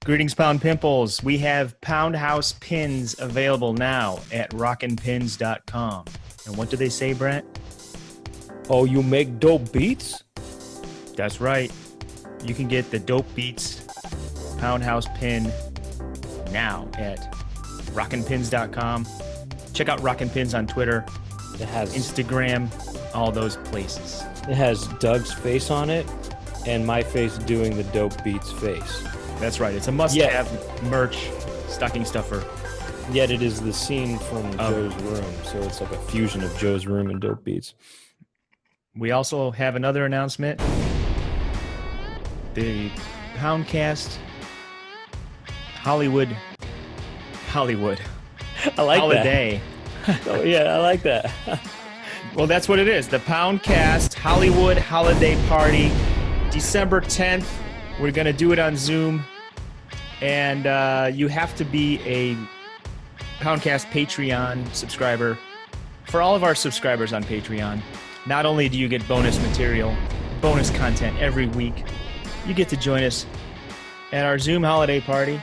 Greetings, Pound Pimples. We have Pound House pins available now at rockinpins.com. And what do they say, Brent? Oh, you make dope beats? That's right. You can get the Dope Beats Pound House pin now at rockinpins.com. Check out Rockin' Pins on Twitter, It has Instagram, all those places. it has Doug's face on it and my face doing the dope beats face. That's right. It's a must-have merch stocking stuffer. Yet it is the scene from Joe's room, so it's like a fusion of Joe's room and dope beats. We also have another announcement. The Poundcast Hollywood I like holiday. that. Oh yeah, I like that. Well, that's what it is. The Poundcast Hollywood Holiday Party, December 10th. We're going to do it on Zoom. And you have to be a Poundcast Patreon subscriber. For all of our subscribers on Patreon, not only do you get bonus material, bonus content every week, you get to join us at our Zoom holiday party.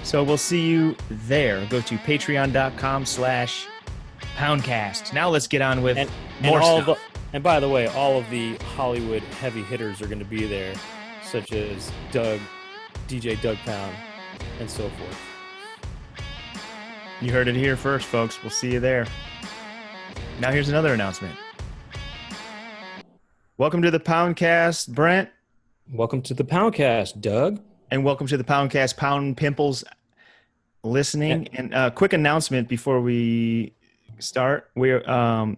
So we'll see you there. Go to patreon.com/Poundcast. Now let's get on with more stuff. And by the way, all of the Hollywood heavy hitters are going to be there, such as DJ Doug Pound, and so forth. You heard it here first, folks. We'll see you there. Now here's another announcement. Welcome to the Poundcast, Brent. Welcome to the Poundcast, Doug. And welcome to the Poundcast, Pound Pimples listening. And a quick announcement before we start. We are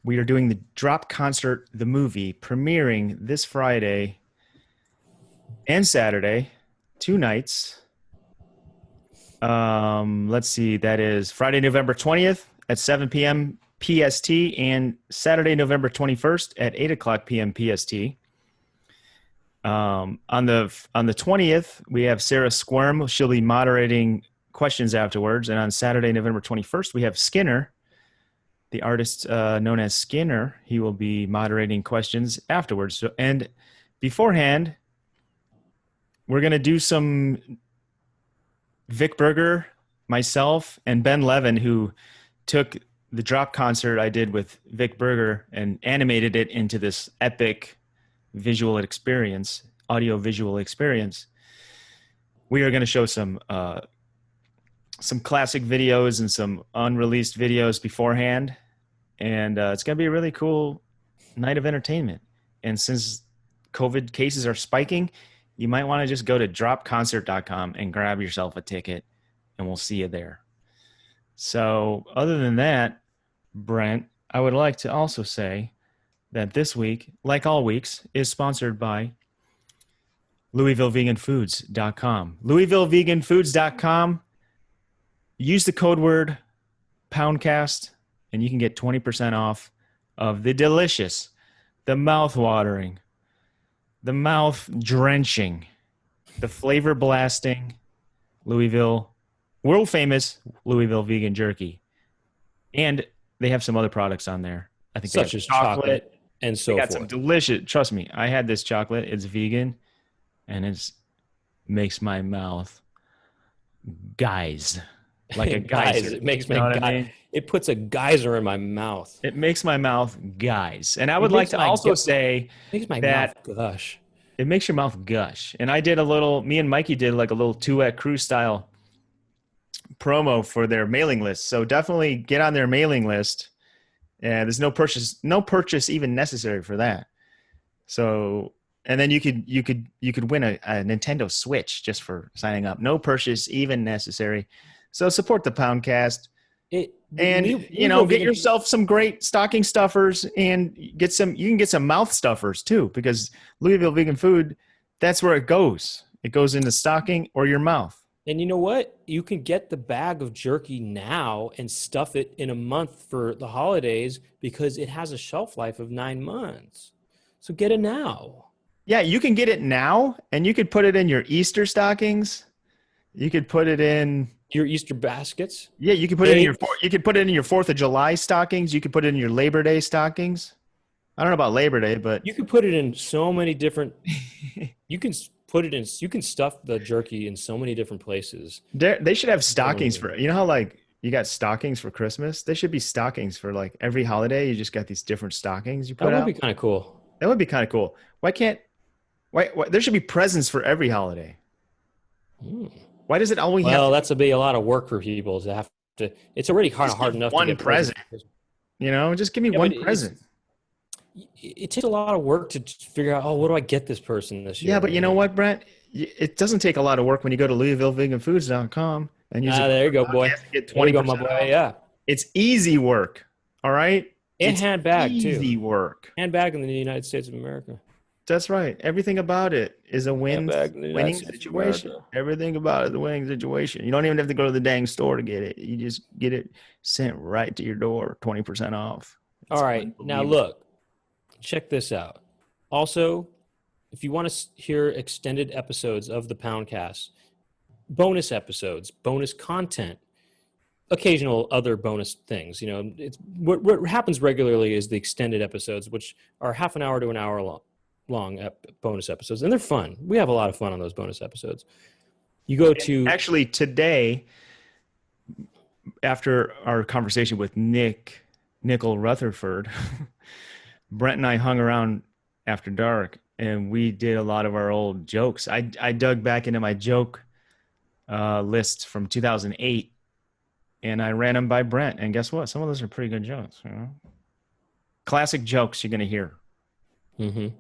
doing the Drop Concert, the movie, premiering this Friday and Saturday, 2 nights. Let's see, that is Friday, November 20th at 7 p.m. PST and Saturday, November 21st at 8 o'clock p.m. PST. On the 20th, we have Sarah Squirm. She'll be moderating questions afterwards. And on Saturday, November 21st, we have Skinner, the artist known as Skinner. He will be moderating questions afterwards. So, and beforehand, we're going to do some Vic Berger, myself, and Ben Levin, who took the Drop concert I did with Vic Berger and animated it into this epic visual experience, audio-visual experience. We are going to show some classic videos and some unreleased videos beforehand, and it's going to be a really cool night of entertainment. And since COVID cases are spiking, you might want to just go to dropconcert.com and grab yourself a ticket, and we'll see you there. So other than that, Brent, I would like to also say that this week, like all weeks, is sponsored by LouisvilleVeganFoods.com. LouisvilleVeganFoods.com. Use the code word Poundcast, and you can get 20% off of the delicious, the mouth-watering, the mouth-drenching, the flavor-blasting Louisville, world-famous Louisville vegan jerky. And they have some other products on there. I think Such as chocolate and so forth. forth. Some delicious, trust me, I had this chocolate. It's vegan, and it makes my mouth geyser. Like a geyser. It makes It puts a geyser in my mouth. It makes my mouth guys. And I would like to also say makes my that mouth gush. It makes your mouth gush. And I did me and Mikey did like a little Two-At Crew style promo for their mailing list. So definitely get on their mailing list. And there's no purchase even necessary for that. So, and then you could win a Nintendo Switch just for signing up. No purchase even necessary. So support the Poundcast. Get yourself some great stocking stuffers and you can get some mouth stuffers too, because Louisville Vegan Food, that's where it goes. It goes in the stocking or your mouth. And you know what? You can get the bag of jerky now and stuff it in a month for the holidays because it has a shelf life of 9 months. So get it now. Yeah, you can get it now, and you could put it in your Easter stockings. You could put it in your Easter baskets. Yeah, you could put it in your 4th of July stockings. You could put it in your Labor Day stockings. I don't know about Labor Day, but you could put it in so many different. You can put it in. You can stuff the jerky in so many different places. They should have stockings for, you know how like you got stockings for Christmas? They should be stockings for like every holiday. You just got these different stockings you put That would out. be kind of cool. That would be kind of cool. Why there should be presents for every holiday. Why does it always have Well, that's be a lot of work for people to have to. It's already kind of hard enough to get present. You know, just give me one present. It takes a lot of work to figure out, what do I get this person this year? Yeah, but you know what, Brent? It doesn't take a lot of work when you go to LouisvilleVeganFoods.com and use there you go, boy. Get 20% there you go, my boy. off. Yeah. It's easy work. All right. And it's handbag, too. Easy work. Handbag in the United States of America. That's right. Everything about it is a winning situation. Everything about it is a winning situation. You don't even have to go to the dang store to get it. You just get it sent right to your door, 20% off. All right. Now, look, check this out. Also, if you want to hear extended episodes of the Poundcast, bonus episodes, bonus content, occasional other bonus things, it's what happens regularly is the extended episodes, which are half an hour to an hour long bonus episodes, and they're fun. We have a lot of fun on those bonus episodes. You go to actually today, after our conversation with Nickel Rutherford, Brent and I hung around after dark, and we did a lot of our old jokes. I dug back into my joke list from 2008, and I ran them by Brent. And guess what? Some of those are pretty good jokes. Classic jokes you're going to hear. Mm-hmm.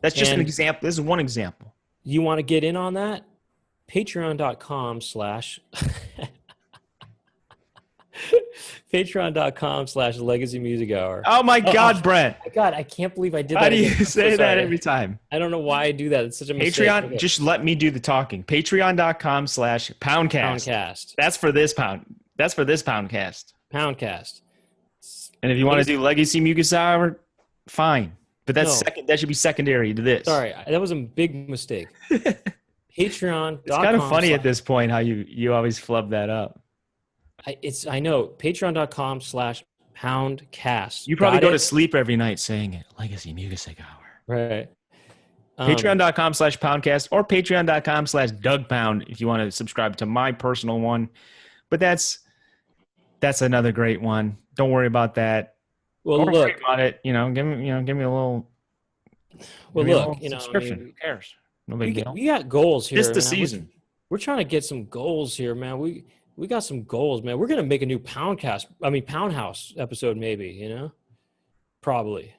That's just an example. This is one example. You want to get in on that? Patreon.com/ Patreon.com/Legacy Music Hour. Oh my God, Brent. My God, I can't believe I did that. Why do you say that every time? I don't know why I do that. It's such a mistake. Patreon, okay. Just let me do the talking. Patreon.com/Poundcast. Poundcast. That's for this Poundcast. Poundcast. And if you want to do Legacy Music Hour, fine. But that should be secondary to this. Sorry, that was a big mistake. Patreon.com. It's kind of funny at this point how you always flub that up. I know. Patreon.com/Poundcast. You probably go to sleep every night saying it. Legacy Music Hour. Right. Patreon.com/Poundcast or Patreon.com/DougPound if you want to subscribe to my personal one. But that's another great one. Don't worry about that. Well, Don't look worry about it. Give me a little. Well, look, subscription. Who cares? No big deal. We got goals here. It's the season. We're trying to get some goals here, man. We got some goals, man. We're gonna make a new Poundhouse episode, maybe. Probably.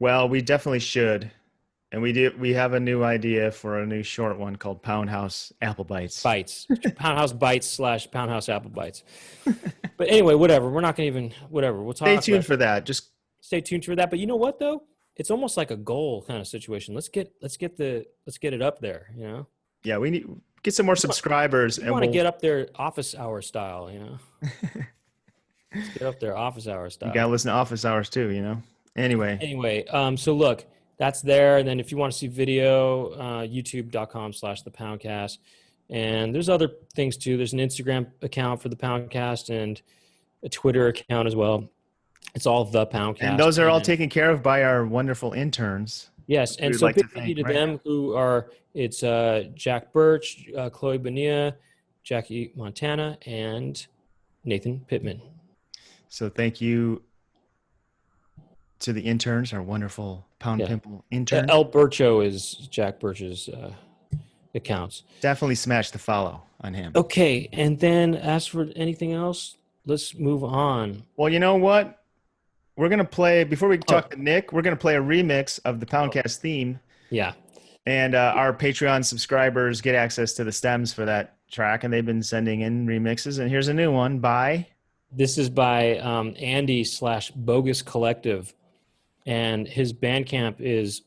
Well, we definitely should. And we have a new idea for a new short one called Poundhouse Apple Bites. Poundhouse Bites / Poundhouse Apple Bites. But anyway, whatever. We're not going to whatever. We'll talk. Stay tuned for that. Just stay tuned for that. But you know what though? It's almost like a goal kind of situation. Let's get it up there, Yeah, we need get some more subscribers. We want to get up there office hour style, Let's get up there office hour style. You got to listen to office hours too, Anyway, so look, that's there. And then if you want to see video, youtube.com/the Poundcast. And there's other things too. There's an Instagram account for the Poundcast and a Twitter account as well. It's all the Poundcast. And those are all taken care of by our wonderful interns. Yes. And so big thank you to them who are, it's Jack Birch, Chloe Bonilla, Jackie Montana, and Nathan Pittman. So thank you to the interns, our wonderful Pimple interns. El Bircho is Jack Birch's accounts. Definitely smash the follow on him. Okay, and then as for anything else, let's move on. Well, you know what? We're going to play, before we talk to Nick, we're going to play a remix of the Poundcast theme. Yeah. And our Patreon subscribers get access to the stems for that track, and they've been sending in remixes. And here's a new one by... This is by Andy/Bogus Collective. And his Bandcamp is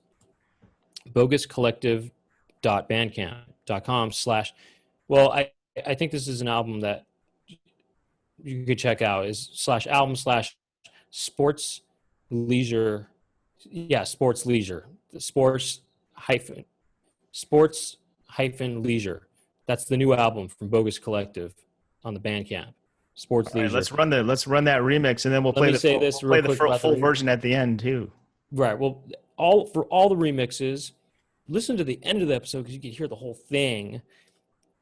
boguscollective.bandcamp.com/ well, I think this is an album that you could check out is /album/sports leisure. Yeah, sports leisure. Sports leisure. That's the new album from Bogus Collective on the Bandcamp. Sports leisure. Right, let's run that remix, and then we'll play the full version at the end too. Right. Well, all the remixes, listen to the end of the episode because you can hear the whole thing.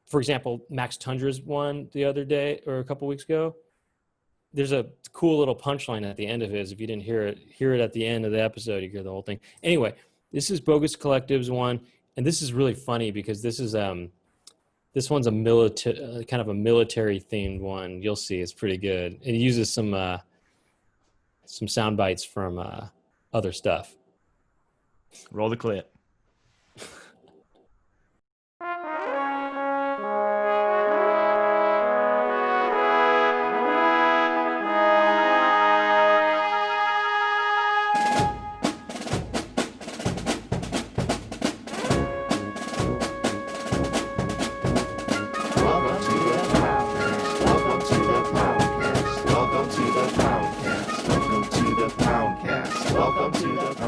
For example, Max Tundra's one the other day or a couple weeks ago. There's a cool little punchline at the end of his. If you didn't hear it at the end of the episode, you hear the whole thing. Anyway, this is Bogus Collective's one, and this is really funny because this one's a military kind of a military themed one. You'll see, it's pretty good. It uses some sound bites from other stuff. Roll the clip.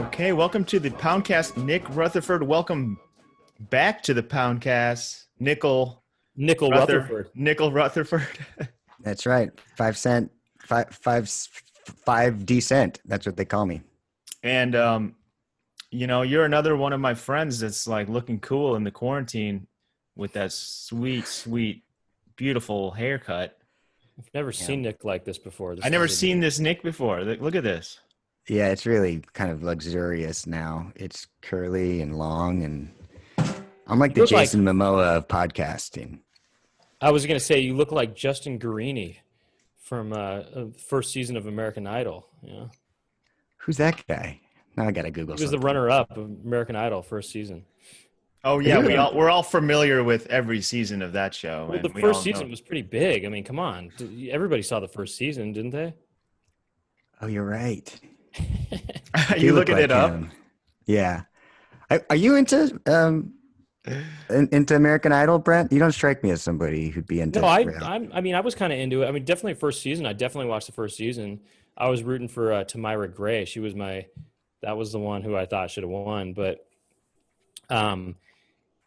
Okay, welcome to the Poundcast. Nick Rutherford, welcome back to the Poundcast. Nickel Rutherford. Nickel Rutherford. That's right. 5 cent, 5 cent. That's what they call me. And you're another one of my friends that's like looking cool in the quarantine with that sweet, beautiful haircut. I've never seen Nick like this before. I never seen this Nick before. Look at this. Yeah, it's really kind of luxurious now. It's curly and long, and I'm like the Jason Momoa of podcasting. I was going to say, you look like Justin Guarini from first season of American Idol. Yeah. Who's that guy? Now I got to Google He was something. the runner-up of American Idol first season. Oh, yeah, we're all familiar with every season of that show. Well, the first season was pretty big. I mean, come on. Everybody saw the first season, didn't they? Oh, you're right. You looking it up? Yeah. Are you into American Idol, Brent? You don't strike me as somebody who'd be into. No, I was kind of into it. I mean, definitely first season. I definitely watched the first season. I was rooting for Tamira Gray. That was the one who I thought should have won. But, I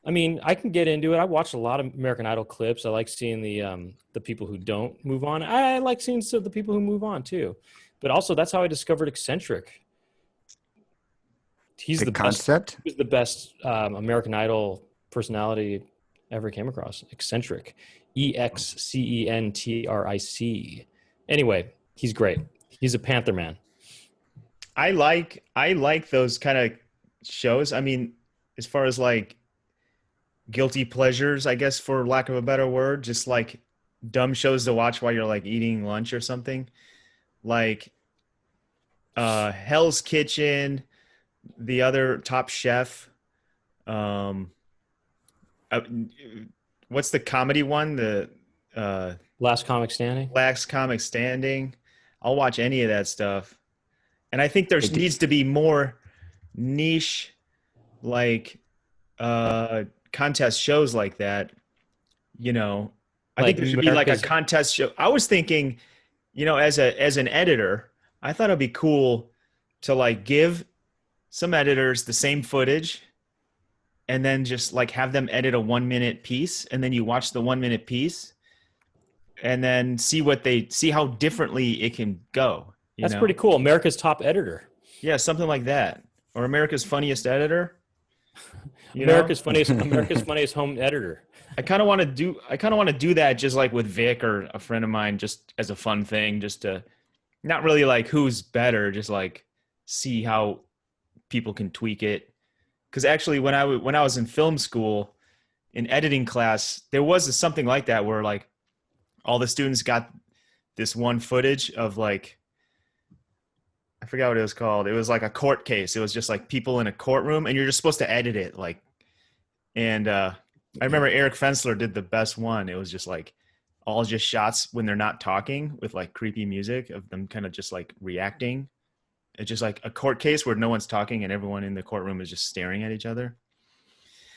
mean, I can get into it. I watched a lot of American Idol clips. I like seeing the people who don't move on. I like seeing the people who move on too. But also, that's how I discovered Eccentric. He's the concept. He was the best American Idol personality ever came across. Eccentric, EXCENTRIC. Anyway, he's great. He's a Panther man. I like those kind of shows. I mean, as far as like guilty pleasures, I guess, for lack of a better word, just like dumb shows to watch while you're like eating lunch or something. Like Hell's Kitchen, the other Top Chef. What's the comedy one? The Last Comic Standing. Last Comic Standing. I'll watch any of that stuff. And I think there needs to be more niche, like contest shows like that. I think there should be like a contest show. I was thinking, as an editor, I thought it'd be cool to like give some editors the same footage and then just like have them edit a 1 minute piece. And then you watch the 1 minute piece and then see how differently it can go. That's pretty cool. America's Top Editor. Yeah. Something like that. Or America's Funniest Editor. America's funniest home editor. I kind of want to do that just like with Vic or a friend of mine, just as a fun thing, just to not really like who's better, just like see how people can tweak it. Because actually, when I was in film school, in editing class, there was something like that where like all the students got this one footage of like, I forgot what it was called. It was like a court case. It was just like people in a courtroom, and you're just supposed to edit it. Like, and I remember Eric Fensler did the best one. It was just like all just shots when they're not talking with like creepy music of them kind of just like reacting. It's just like a court case where no one's talking and everyone in the courtroom is just staring at each other.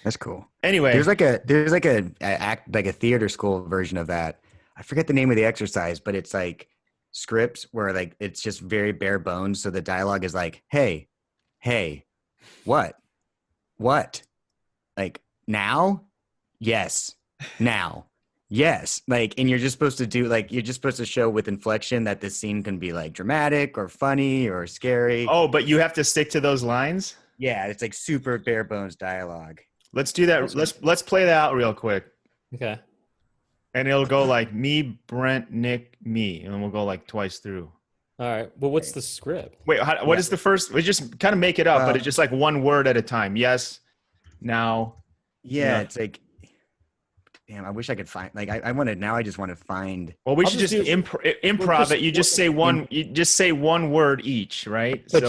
That's cool. Anyway, there's like a theater school version of that. I forget the name of the exercise, but it's like scripts where like it's just very bare bones. So the dialogue is like, hey, what, like now, yes, now, Yes, like, and you're just supposed to do like you're just supposed to show with inflection that this scene can be like dramatic or funny or scary. Oh, but you have to stick to those lines. Yeah, it's like super bare bones dialogue. Let's do that. Let's play that out real quick. Okay. And it'll go like me, Brent, Nick, me, and we'll go like twice through. All right. Well, what's the script? Wait, what is the first? We just kind of make it up, but it's just like one word at a time. Yes, now. Yeah, it's like, damn, I wish I could find like I wanted now. I just want to find. Well, we should just improv it. You just say one. You just say one word each, right? But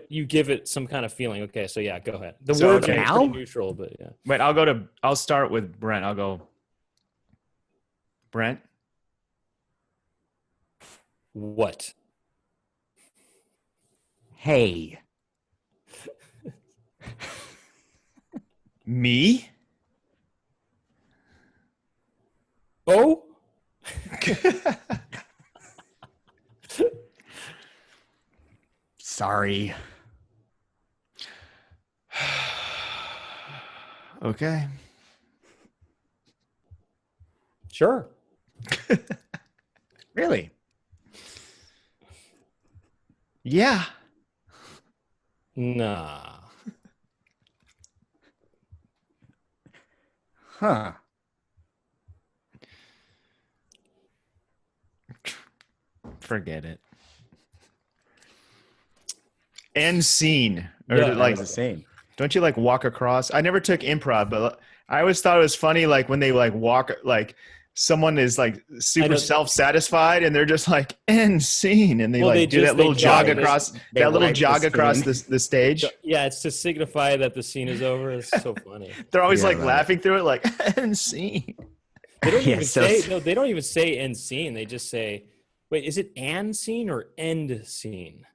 you give it some kind of feeling. Okay, so yeah, go ahead. The So, word okay. is pretty neutral, but yeah. Wait, I'll start with Brent. I'll go. Brent. What? Hey. Me. Oh. Sorry. Okay. Sure. Really? Yeah. Nah. Huh. Forget it. End scene. Or Yeah, like the same. Don't you like walk across? I never took improv, but I always thought it was funny like when they like walk like someone is like super self-satisfied and they're just like end scene and they do that little jog across the stage. Yeah, it's to signify that the scene is over. It's so funny. They're always like laughing through it like end scene. They don't even say they don't even say end scene. They just say, wait, is it an scene or end scene?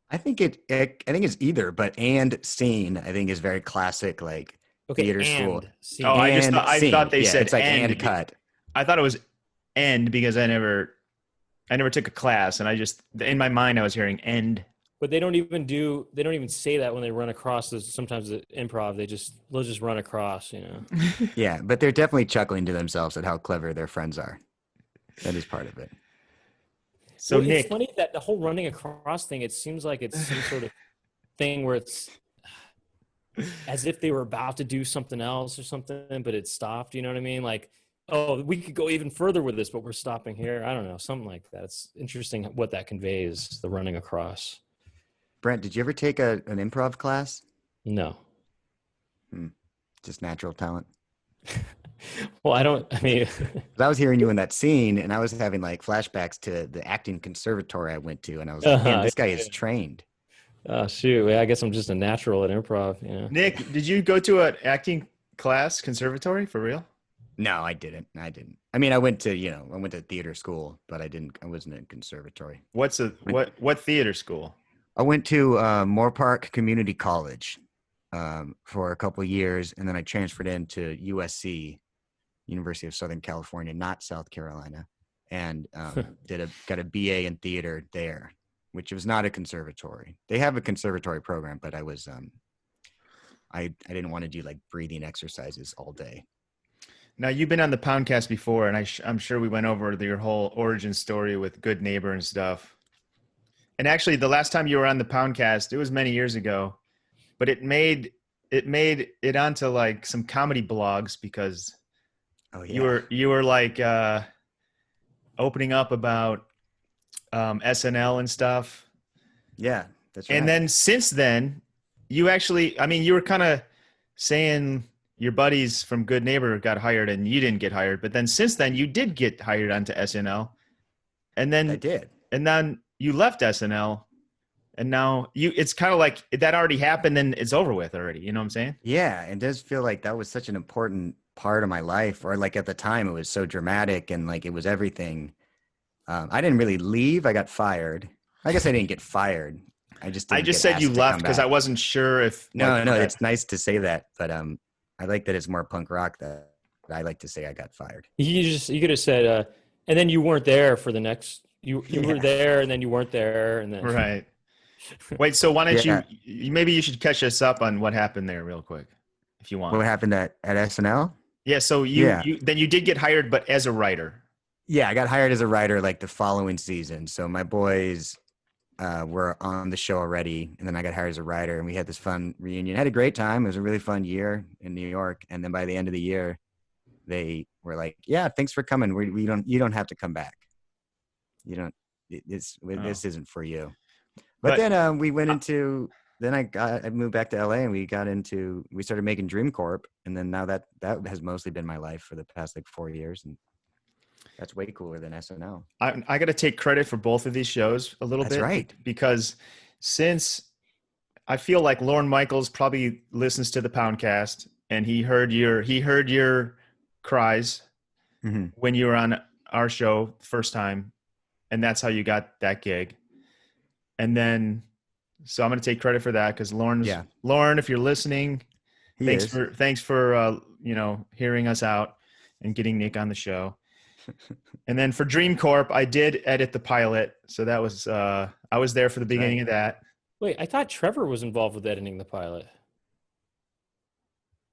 I think it's either, but and scene I think is very classic like theater school. Scene. Oh, I thought they said it's like and cut. I thought it was end because I never took a class and I just in my mind I was hearing end. But they don't even say that when they run across this. Sometimes the improv, they'll just run across, you know. Yeah, but they're definitely chuckling to themselves at how clever their friends are. That is part of it. So Nick, it's funny that the whole running across thing, it seems like it's some sort of thing where it's as if they were about to do something else or something, but it stopped. You know what I mean? Like, oh, we could go even further with this, but we're stopping here. I don't know, something like that. It's interesting what that conveys, the running across. Brent, did you ever take an improv class? No. Just natural talent. Well, I was hearing you in that scene and I was having like flashbacks to the acting conservatory I went to and I was like, man, this guy is trained. Oh, shoot. I guess I'm just a natural at improv. Yeah. Nick, did you go to an acting class conservatory for real? No, I didn't. I mean, I went to theater school, but I wasn't in conservatory. What theater school? I went to Moore Park Community College for a couple of years, and then I transferred into USC, University of Southern California, not South Carolina, and got a BA in theater there, which was not a conservatory. They have a conservatory program, but I was I didn't want to do like breathing exercises all day. Now you've been on the Poundcast before, and I'm sure we went over your whole origin story with Good Neighbor and stuff. And actually, the last time you were on the Poundcast, it was many years ago, but it made it onto like some comedy blogs because you were like opening up about SNL and stuff. Yeah, that's right. And then since then, you actually, I mean, you were kind of saying your buddies from Good Neighbor got hired and you didn't get hired, but then since then you did get hired onto SNL, and then I did, and then you left SNL. And now it's kind of like that already happened and it's over with already. You know what I'm saying? Yeah. It does feel like that was such an important part of my life, or like at the time it was so dramatic and like it was everything. I didn't really leave. I got fired. I guess I didn't get fired. I just said you left because I wasn't sure if. No, it's nice to say that, but I like that it's more punk rock that I like to say I got fired. You could have said, and then you weren't there for the next. You were there and then you weren't there and then right. Wait, so why don't maybe you should catch us up on what happened there real quick, if you want. What happened at SNL? Yeah. So then you did get hired, but as a writer. Yeah, I got hired as a writer like the following season. So my boys were on the show already, and then I got hired as a writer, and we had this fun reunion. I had a great time. It was a really fun year in New York, and then by the end of the year, they were like, "Yeah, thanks for coming. You don't have to come back. You don't. This isn't for you." But then we went into. Then I moved back to LA, and we started making Dream Corp, and then now that has mostly been my life for the past like 4 years, and that's way cooler than SNL. I got to take credit for both of these shows a little bit. That's right. Because since I feel like Lorne Michaels probably listens to the Poundcast, and he heard your cries when you were on our show first time, and that's how you got that gig. And then, so I'm going to take credit for that because Lorne, if you're listening, thanks for hearing us out and getting Nick on the show. And then for Dream Corp, I did edit the pilot, so that was I was there for the beginning of that. Wait, I thought Trevor was involved with editing the pilot.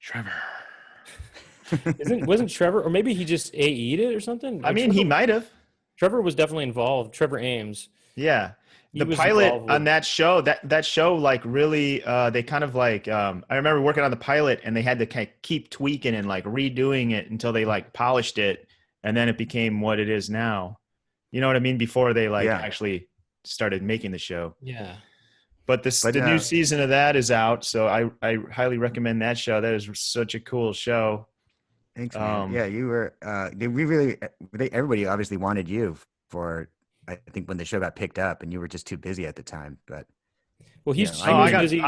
Trevor. Wasn't Trevor, or maybe he just AE'd it or something? I mean, he might have. Trevor was definitely involved. Trevor Ames. Yeah. The pilot on that show, that show, like really, they kind of like, I remember working on the pilot and they had to kind of keep tweaking and like redoing it until they like polished it. And then it became what it is now. You know what I mean? Before they actually started making the show. Yeah. But the new season of that is out. So I highly recommend that show. That is such a cool show. Thanks, man. Yeah, you were, everybody obviously wanted you for, I think when the show got picked up and you were just too busy at the time, but. Well, busy.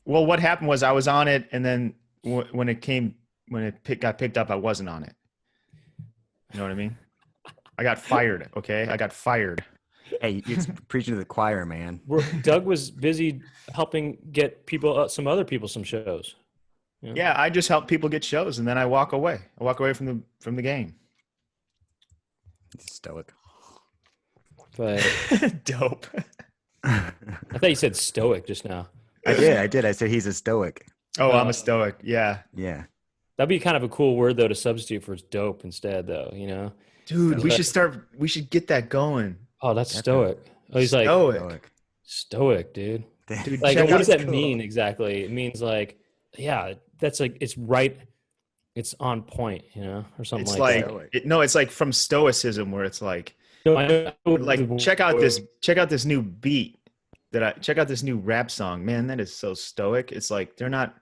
What happened was I was on it. And then when it got picked up, I wasn't on it. You know what I mean? I got fired. Okay. I got fired. Hey, it's preaching to the choir, man. Doug was busy helping get people, some other people, some shows. Yeah. I just help people get shows and then I walk away. I walk away from the game. It's stoic. But dope. I thought you said stoic just now. I did. I said he's a stoic. Oh, I'm a stoic. Yeah. Yeah. That'd be kind of a cool word though to substitute for dope instead, though. Dude, we should get that going. Oh, that's stoic. Oh, he's like stoic, dude. Dude, like, what does that mean exactly? It means like, yeah, that's like it's right. It's on point, or something it's like that. It's like from stoicism, where it's like, check out this new beat check out this new rap song, man. That is so stoic. It's like they're not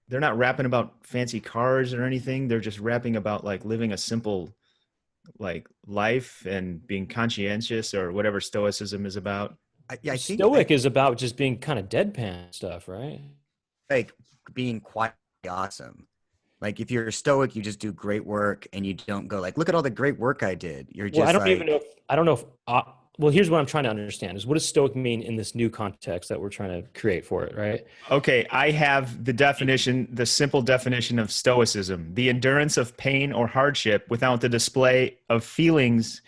rapping about fancy cars or anything. They're just rapping about like living a simple like life and being conscientious or whatever stoicism is about. I think stoic is about just being kind of deadpan stuff, right? Like being quite awesome. Like if you're a stoic, you just do great work and you don't go like, look at all the great work I did. You're just I don't know if well, here's what I'm trying to understand is what does stoic mean in this new context that we're trying to create for it, right? Okay, I have the simple definition of stoicism: the endurance of pain or hardship without the display of feelings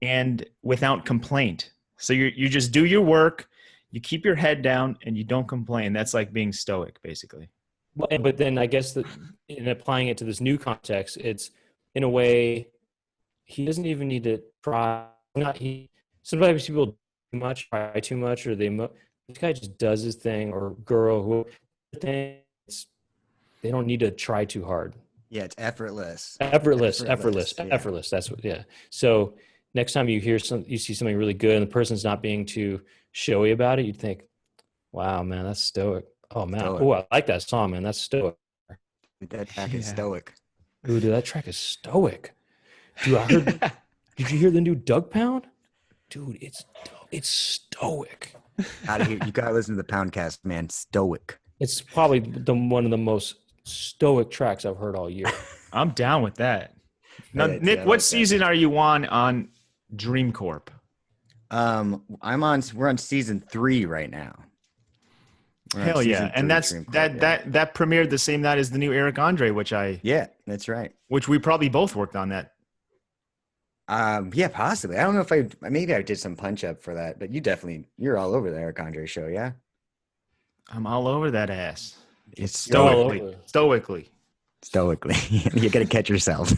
and without complaint. So you just do your work, you keep your head down, and you don't complain. That's like being stoic, basically. But then I guess that in applying it to this new context, it's in a way he doesn't even need to try. Sometimes people try too much, or this guy just does his thing, or girl they don't need to try too hard. Yeah, it's effortless. Effortless. Yeah. Effortless. That's what. Yeah. So next time you see something really good, and the person's not being too showy about it, you'd think, "Wow, man, that's stoic." Oh man, oh I like that song, man. That's stoic. That track is stoic. Ooh, dude, that track is stoic. Dude, did you hear the new Doug Pound? Dude, it's stoic. Out of here, you gotta listen to the Poundcast, man. Stoic. It's probably one of the most stoic tracks I've heard all year. I'm down with that. Now, Nick, what season are you on Dream Corp? We're on season 3 right now. Hell yeah. And that premiered the same night as the new Eric Andre, yeah, that's right. Which we probably both worked on that. Yeah, possibly. I don't know if maybe I did some punch up for that, but you're all over the Eric Andre show. Yeah. I'm all over that ass. It's stoically. stoically. You got to catch yourself.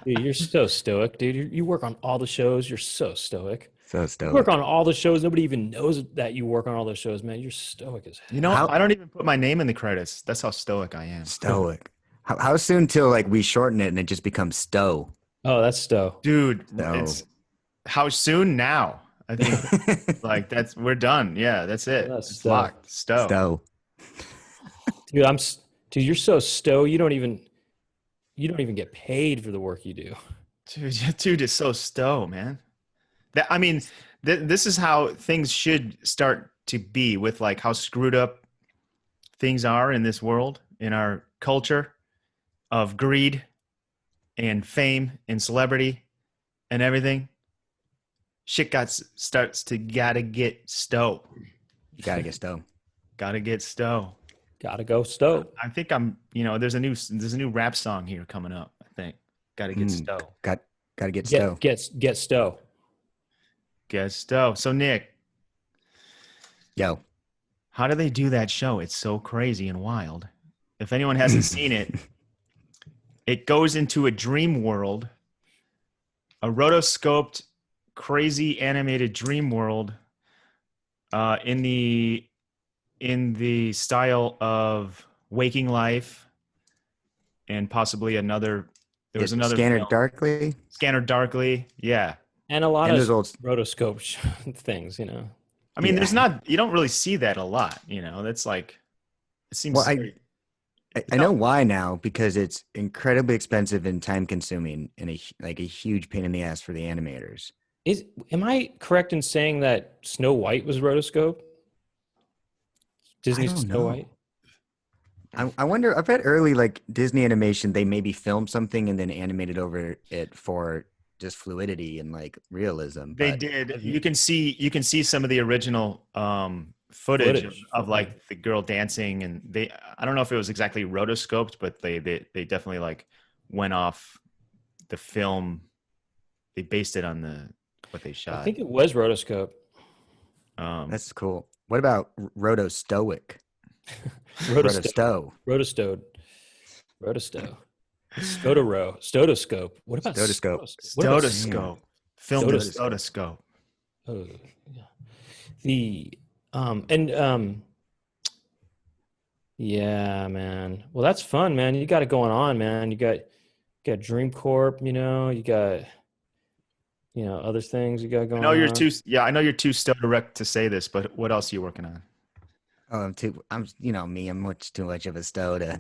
Dude, you're so stoic, dude. You work on all the shows. You're so stoic. So You stoic. work on all the shows. Nobody even knows that you work on all those shows, man. You're stoic as hell. You know, How- I don't even put my name in the credits. That's how stoic I am. Stoic. How soon till like we shorten it and it just becomes stow? Oh, that's stoic. Dude, No. it's how soon now? I think like we're done. Yeah, that's it. That's It's stow. locked. Stow. Stow. Dude, you're so stoic. You don't even get paid for the work you do. Dude is so stow, man. I mean, this is how things should start to be with like how screwed up things are in this world, in our culture of greed and fame and celebrity and everything. Shit starts to gotta get stow. You got to get stow. Gotta get stow. Gotta go stoic. I think there's a new rap song here coming up. I think gotta get stow. Got to get stow. Get stoic. Get stow. So Nick, Yo. how do they do that show? It's so crazy and wild. If anyone hasn't seen it, it goes into a dream world, a rotoscoped, crazy animated dream world, in the style of Waking Life, and possibly another. There was another Scanner film. Darkly. Scanner Darkly. Yeah. And a lot And of there's old rotoscope things, you know. I mean, Yeah. you don't really see that a lot, That's like, it seems. Well, very- I know why now, because it's incredibly expensive and time consuming and a huge pain in the ass for the animators. Am I correct in saying that Snow White was rotoscope? Disney's don't Snow know. White? I wonder, I bet early like Disney animation, they maybe filmed something and then animated over it for just fluidity and like realism. They but- did. You can see some of the original footage of like the girl dancing, and I don't know if it was exactly rotoscoped, but they definitely like went off the film. They based it on what they shot. I think it was rotoscope. That's cool. What about Rotostoic? Rotostow. Rotostow. Rotostow. Stotoscope. What about Stotoscope. Stotoscope. Film the Stotoscope. stotoscope. Oh, yeah. Yeah, man. Well, that's fun, man. You got it going on, man. You got Dream Corp, you got other things you got going on. I know you're too direct to say this, but what else are you working on? Oh, I'm much too much of a stow to.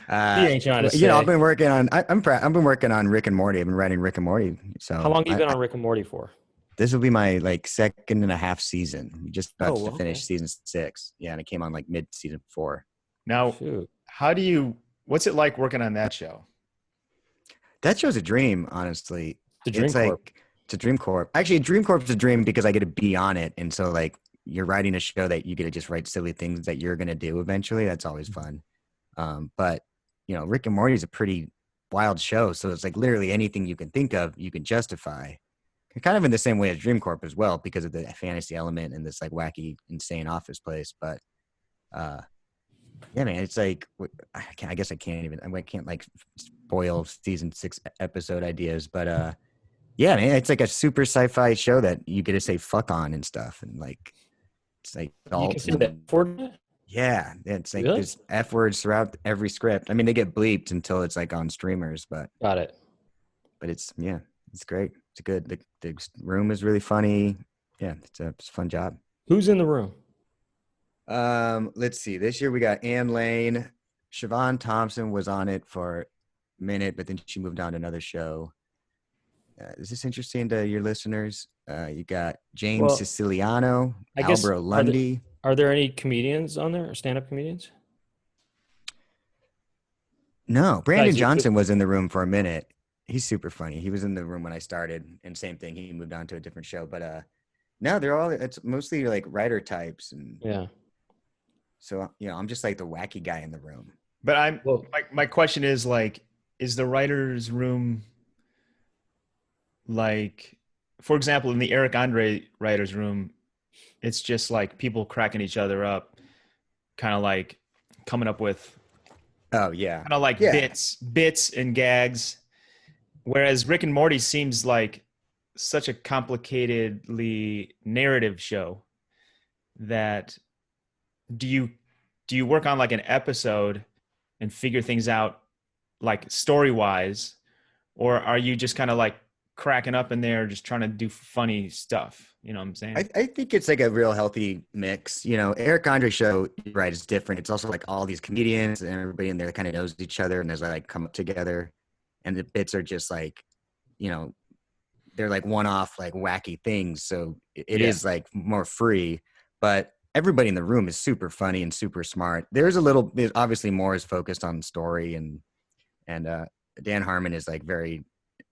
You ain't trying to say. I've been working on. I've been working on Rick and Morty. I've been writing Rick and Morty. So how long have you been on Rick and Morty for? This will be my like second and a half season. We just about to finish okay. season 6. Yeah, and it came on like mid season 4. Now, Shoot. what's it like working on that show? That show's a dream, honestly. The Dream it's Corp. like it's a Dream Corp. Actually, Dream Corp's a dream because I get to be on it, and so like you're writing a show that you get to just write silly things that you're gonna do eventually. That's always fun. But Rick and Morty is a pretty wild show, so it's like literally anything you can think of, you can justify. Kind of in the same way as Dream Corp as well, because of the fantasy element and this like wacky, insane office place. But yeah, man, it's like I guess I can't like spoil season 6 episode ideas, but yeah, man, it's like a super sci-fi show that you get to say fuck on and stuff, and like it's like You can say that for yeah, it's like Really? there's F words throughout every script. I mean, they get bleeped until it's like on streamers, but Got it. it's great. It's good. The room is really funny. Yeah, it's a fun job. Who's in the room? Let's see. This year we got Ann Lane. Siobhan Thompson was on it for a minute, but then she moved on to another show. Is this interesting to your listeners? You got James Siciliano, I guess, Albro Lundy. Are there any comedians on there or stand-up comedians? No, Brandon Guys, Johnson was in the room for a minute. He's super funny. He was in the room when I started, and same thing. He moved on to a different show, but no, it's mostly like writer types, and Yeah. so I'm just like the wacky guy in the room. But my question is like, is the writer's room like, for example, in the Eric Andre writer's room, it's just like people cracking each other up, kind of like coming up with Oh yeah. Kind of like bits and gags. Whereas Rick and Morty seems like such a complicatedly narrative show that do you work on like an episode and figure things out like story wise, or are you just kind of like cracking up in there just trying to do funny stuff? You know what I'm saying? I think it's like a real healthy mix. Eric Andre's show, right, is different. It's also like all these comedians and everybody in there kind of knows each other and there's like come up together, and the bits are just like, they're like one-off, like wacky things. So it is like more free, but everybody in the room is super funny and super smart. There's obviously more is focused on story, and Dan Harmon is like very,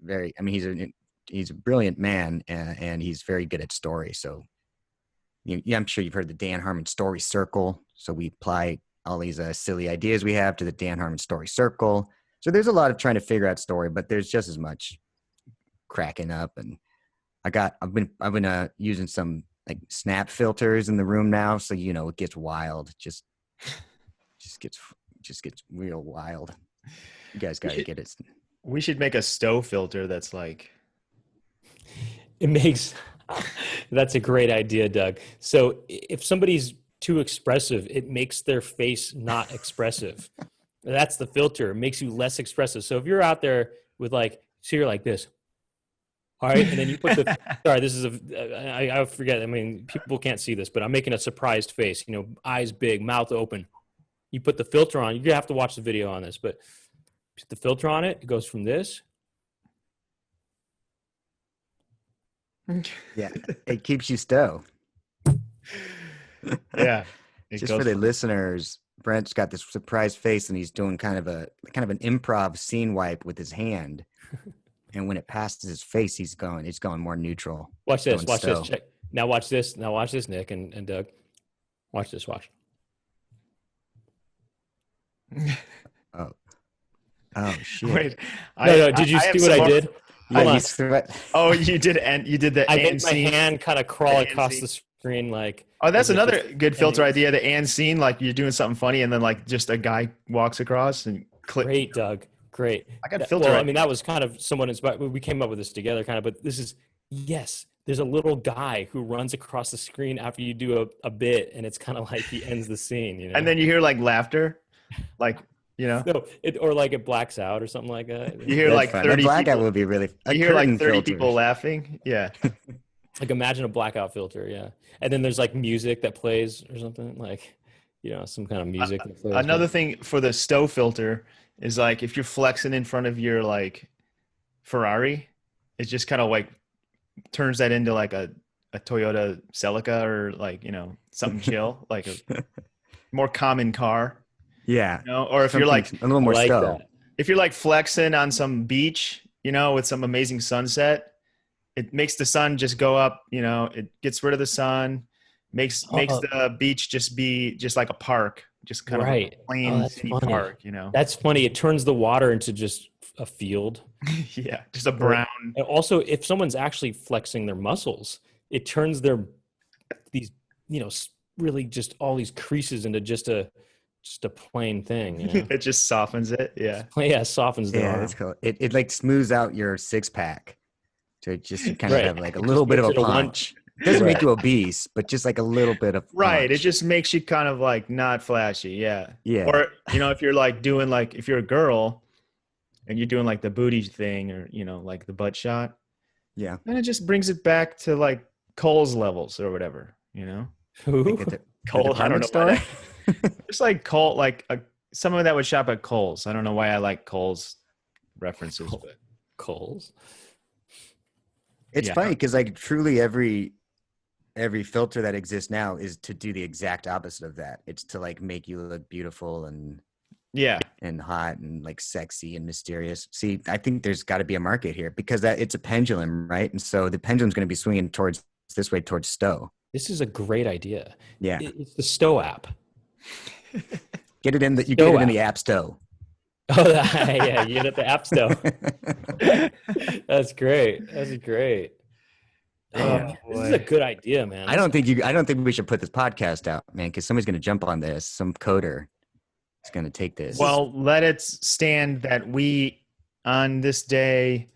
very, I mean, he's a brilliant man, and he's very good at story. So I'm sure you've heard the Dan Harmon story circle. So we apply all these silly ideas we have to the Dan Harmon story circle. So there's a lot of trying to figure out story, but there's just as much cracking up. And I've been using some like snap filters in the room now. So, it gets wild, just gets real wild. You guys got to get it. We should make a stove filter that's like. It makes, that's a great idea, Doug. So if somebody's too expressive, it makes their face not expressive. That's the filter. It makes you less expressive. So if you're out there with so you're like this, all right, and then you put the, sorry, this is I forget. I mean, people can't see this, but I'm making a surprised face, eyes big, mouth open. You put the filter on, you have to watch the video on this, but put the filter on it. It goes from this. Yeah, it keeps you stow. Yeah. Just for the listeners, Brent's got this surprised face and he's doing kind of an improv scene wipe with his hand. And when it passes his face, he's going more neutral. Watch this. Watch this. Check. Now watch this. Now watch this, Nick and Doug. Watch this. Watch. Oh shit! Wait, no. Did you see what I did? Oh, you did, and you did the. I made my hand kind of crawl across the screen, like. Oh, that's another good filter idea. The and scene, like you're doing something funny, and then like just a guy walks across and click. Great, Doug. Great. I got filter. Well, I mean, that was kind of somewhat inspired. We came up with this together, kind of. But this is there's a little guy who runs across the screen after you do a bit, and it's kind of like he ends the scene, And then you hear like laughter, like. No, or like it blacks out or something like that. You hear like 30 blackout people, would be really. You hear like 30 people laughing. Yeah. Like imagine a blackout filter. Yeah. And then there's like music that plays or something like, some kind of music. That plays. Another thing for the stove filter is like, if you're flexing in front of your like Ferrari, it just kind of like turns that into like a Toyota Celica or like, something chill, like a more common car. Yeah. Or if you're like a little more stow. If you're like flexing on some beach, with some amazing sunset, it makes the sun just go up, it gets rid of the sun, makes the beach just be just like a park, just kind of a plain park, That's funny. It turns the water into just a field. Yeah. Just a brown. And also, if someone's actually flexing their muscles, it turns these, really just all these creases into just a plain thing. It just softens it. Yeah. Yeah. Softens the arm. That's cool. It like smooths out your six pack to just kind of have like a little bit of a punch. It doesn't make you obese, but just like a little bit of punch. It just makes you kind of like not flashy. Yeah. Yeah. Or, if you're like doing like, if you're a girl and you're doing like the booty thing or, like the butt shot. Yeah. And it just brings it back to like Cole's levels or whatever, Who? Cole, I don't know. Store? Just like Cole, like someone that would shop at Kohl's. I don't know why I like Kohl's references, but Kohl's. It's funny because like truly every filter that exists now is to do the exact opposite of that. It's to like make you look beautiful and and hot and like sexy and mysterious. See, I think there's got to be a market here because it's a pendulum, right? And so the pendulum's going to be swinging towards stow. This is a great idea. Yeah, it's the Stow app. Get it in the app Stow. Oh, yeah, you get it the app Stow. That's great. That's great. This is a good idea, man. I don't think we should put this podcast out, man, because somebody's going to jump on this. Some coder. is going to take this. Well, let it stand that we, on this day,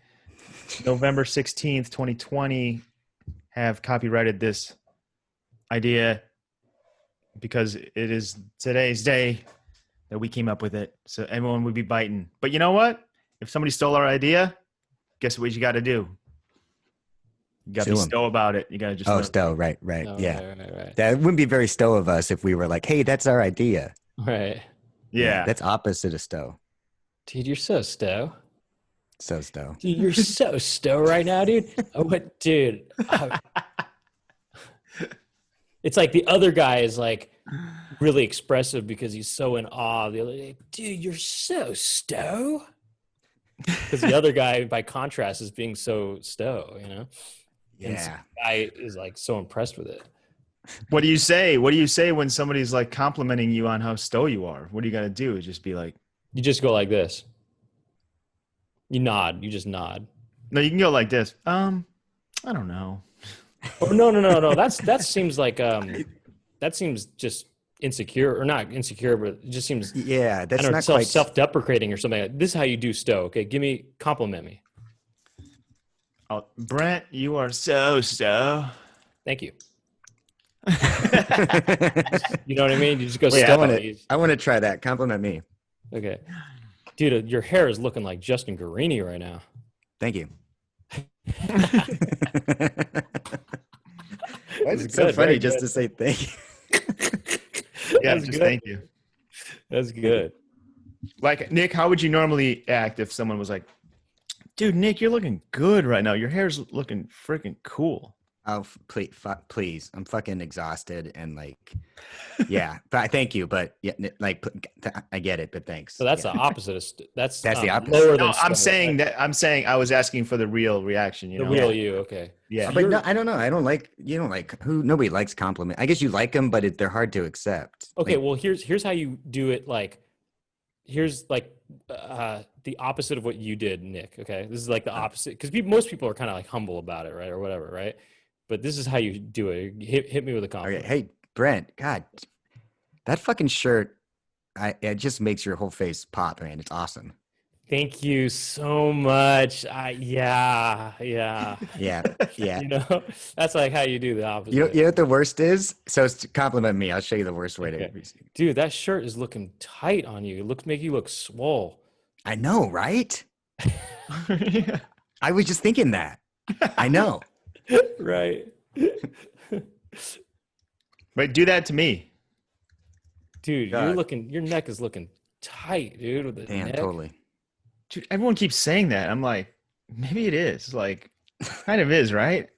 November 16th, 2020, have copyrighted this idea because it is today's day that we came up with it. So everyone would be biting. But you know what? If somebody stole our idea, guess what you got to do? You got to be stow about it. You got to just stow, right. Oh, yeah. Right. That wouldn't be very stow of us if we were like, hey, that's our idea. Right. Yeah. That's opposite of stow. Dude, you're so stow. So stow. Dude, you're so stow right now, dude. Dude. It's like the other guy is like really expressive because he's so in awe. The other day, dude, you're so stow. Because the other guy, by contrast, is being so stow, you know? Yeah. And so the guy is like so impressed with it. What do you say? What do you say when somebody's like complimenting you on how stow you are? What do you got to do? Just be like, you just go like this. You nod. You just nod. No, you can go like this. I don't know. Oh, no. That seems like that seems just insecure, or not insecure, but it just seems that's not quite self-deprecating or something. Like, this is how you do stow. Okay, compliment me. Oh, Brent, you are so stow. Thank you. You know what I mean? You just go Wait, stow. I want to try that. Compliment me. Okay, dude, your hair is looking like Justin Guarini right now. Thank you. Why is it so funny just to say thank you? Yeah, just good. Thank you. That's good. Like, Nick, how would you normally act if someone was like, dude, Nick, you're looking good right now. Your hair's looking freaking cool. Oh, please. I'm fucking exhausted and like, yeah, but thank you. But yeah, like, I get it, but thanks. So that's the opposite of that's the opposite. Lower no, than I'm saying I was asking for the real reaction. You know, real you. Okay. Yeah, but no, I don't know. Nobody likes compliment. I guess you like them, but they're hard to accept. Okay, well, here's how you do it. Like, here's like the opposite of what you did, Nick. Okay, this is like the opposite, because most people are kind of like humble about it, right, or whatever, right? But this is how you do it. Hit me with a compliment. Okay. Hey, Brent. God, that fucking shirt, it just makes your whole face pop, man. It's awesome. Thank you so much. Yeah. You know, that's like how you do the opposite. You know what the worst is? So it's to compliment me. I'll show you the worst way to. Dude, that shirt is looking tight on you. Make you look swole. I know, right? Yeah. I was just thinking that. I know. Right. Wait, do that to me. Dude, your neck is looking tight, dude. With the Damn, neck. totally. Dude, everyone keeps saying that. I'm like, maybe it is. Like, kind of is, right?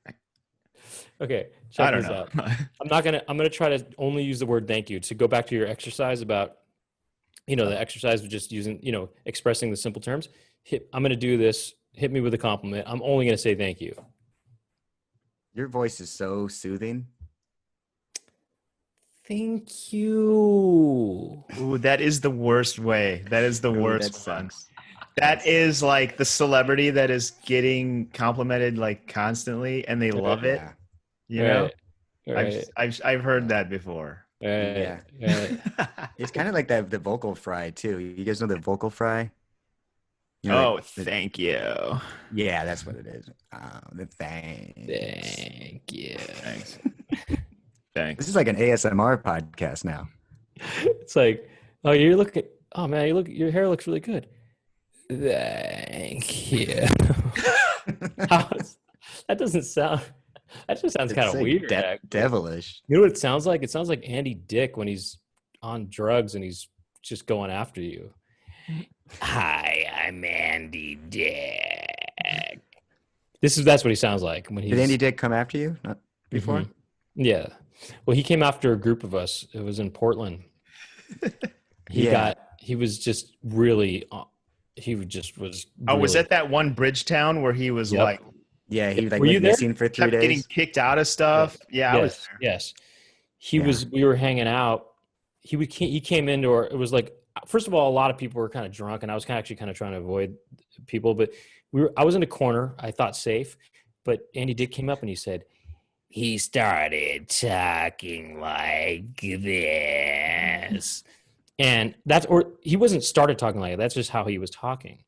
Okay, check I don't this know. out. I'm gonna try to only use the word thank you to go back to your exercise about, the exercise of just using, expressing the simple terms. I'm gonna do this. Hit me with a compliment. I'm only gonna say thank you. Your voice is so soothing. Thank you. Ooh, that is the worst way. That is the worst one. That is like the celebrity that is getting complimented like constantly, and they love it. You know, I've heard that before. Yeah. It's kind of like the vocal fry too. You guys know the vocal fry? Thank you. Yeah, that's what it is. The thanks. Thank you. Thanks. This is like an ASMR podcast now. It's like, oh man, your hair looks really good. Thank you. That just sounds kind of like weird. Devilish. You know what it sounds like? It sounds like Andy Dick when he's on drugs and he's just going after you. Hi, I'm Andy Dick. That's what he sounds like when he's. Did Andy Dick come after you? Not before? Mm-hmm. Yeah. Well, he came after a group of us. It was in Portland. He was just really. He just was. Oh, was that one bridge town where he was like? Yeah, he like were went missing for 3 days. Getting kicked out of stuff. Yeah, I was there. Yes, we were hanging out. He came into it was like, first of all, a lot of people were kind of drunk, and I was actually kind of trying to avoid people. But I was in a corner. I thought safe, but Andy Dick came up and he said, he started talking like this. And he wasn't started talking like that. That's just how he was talking.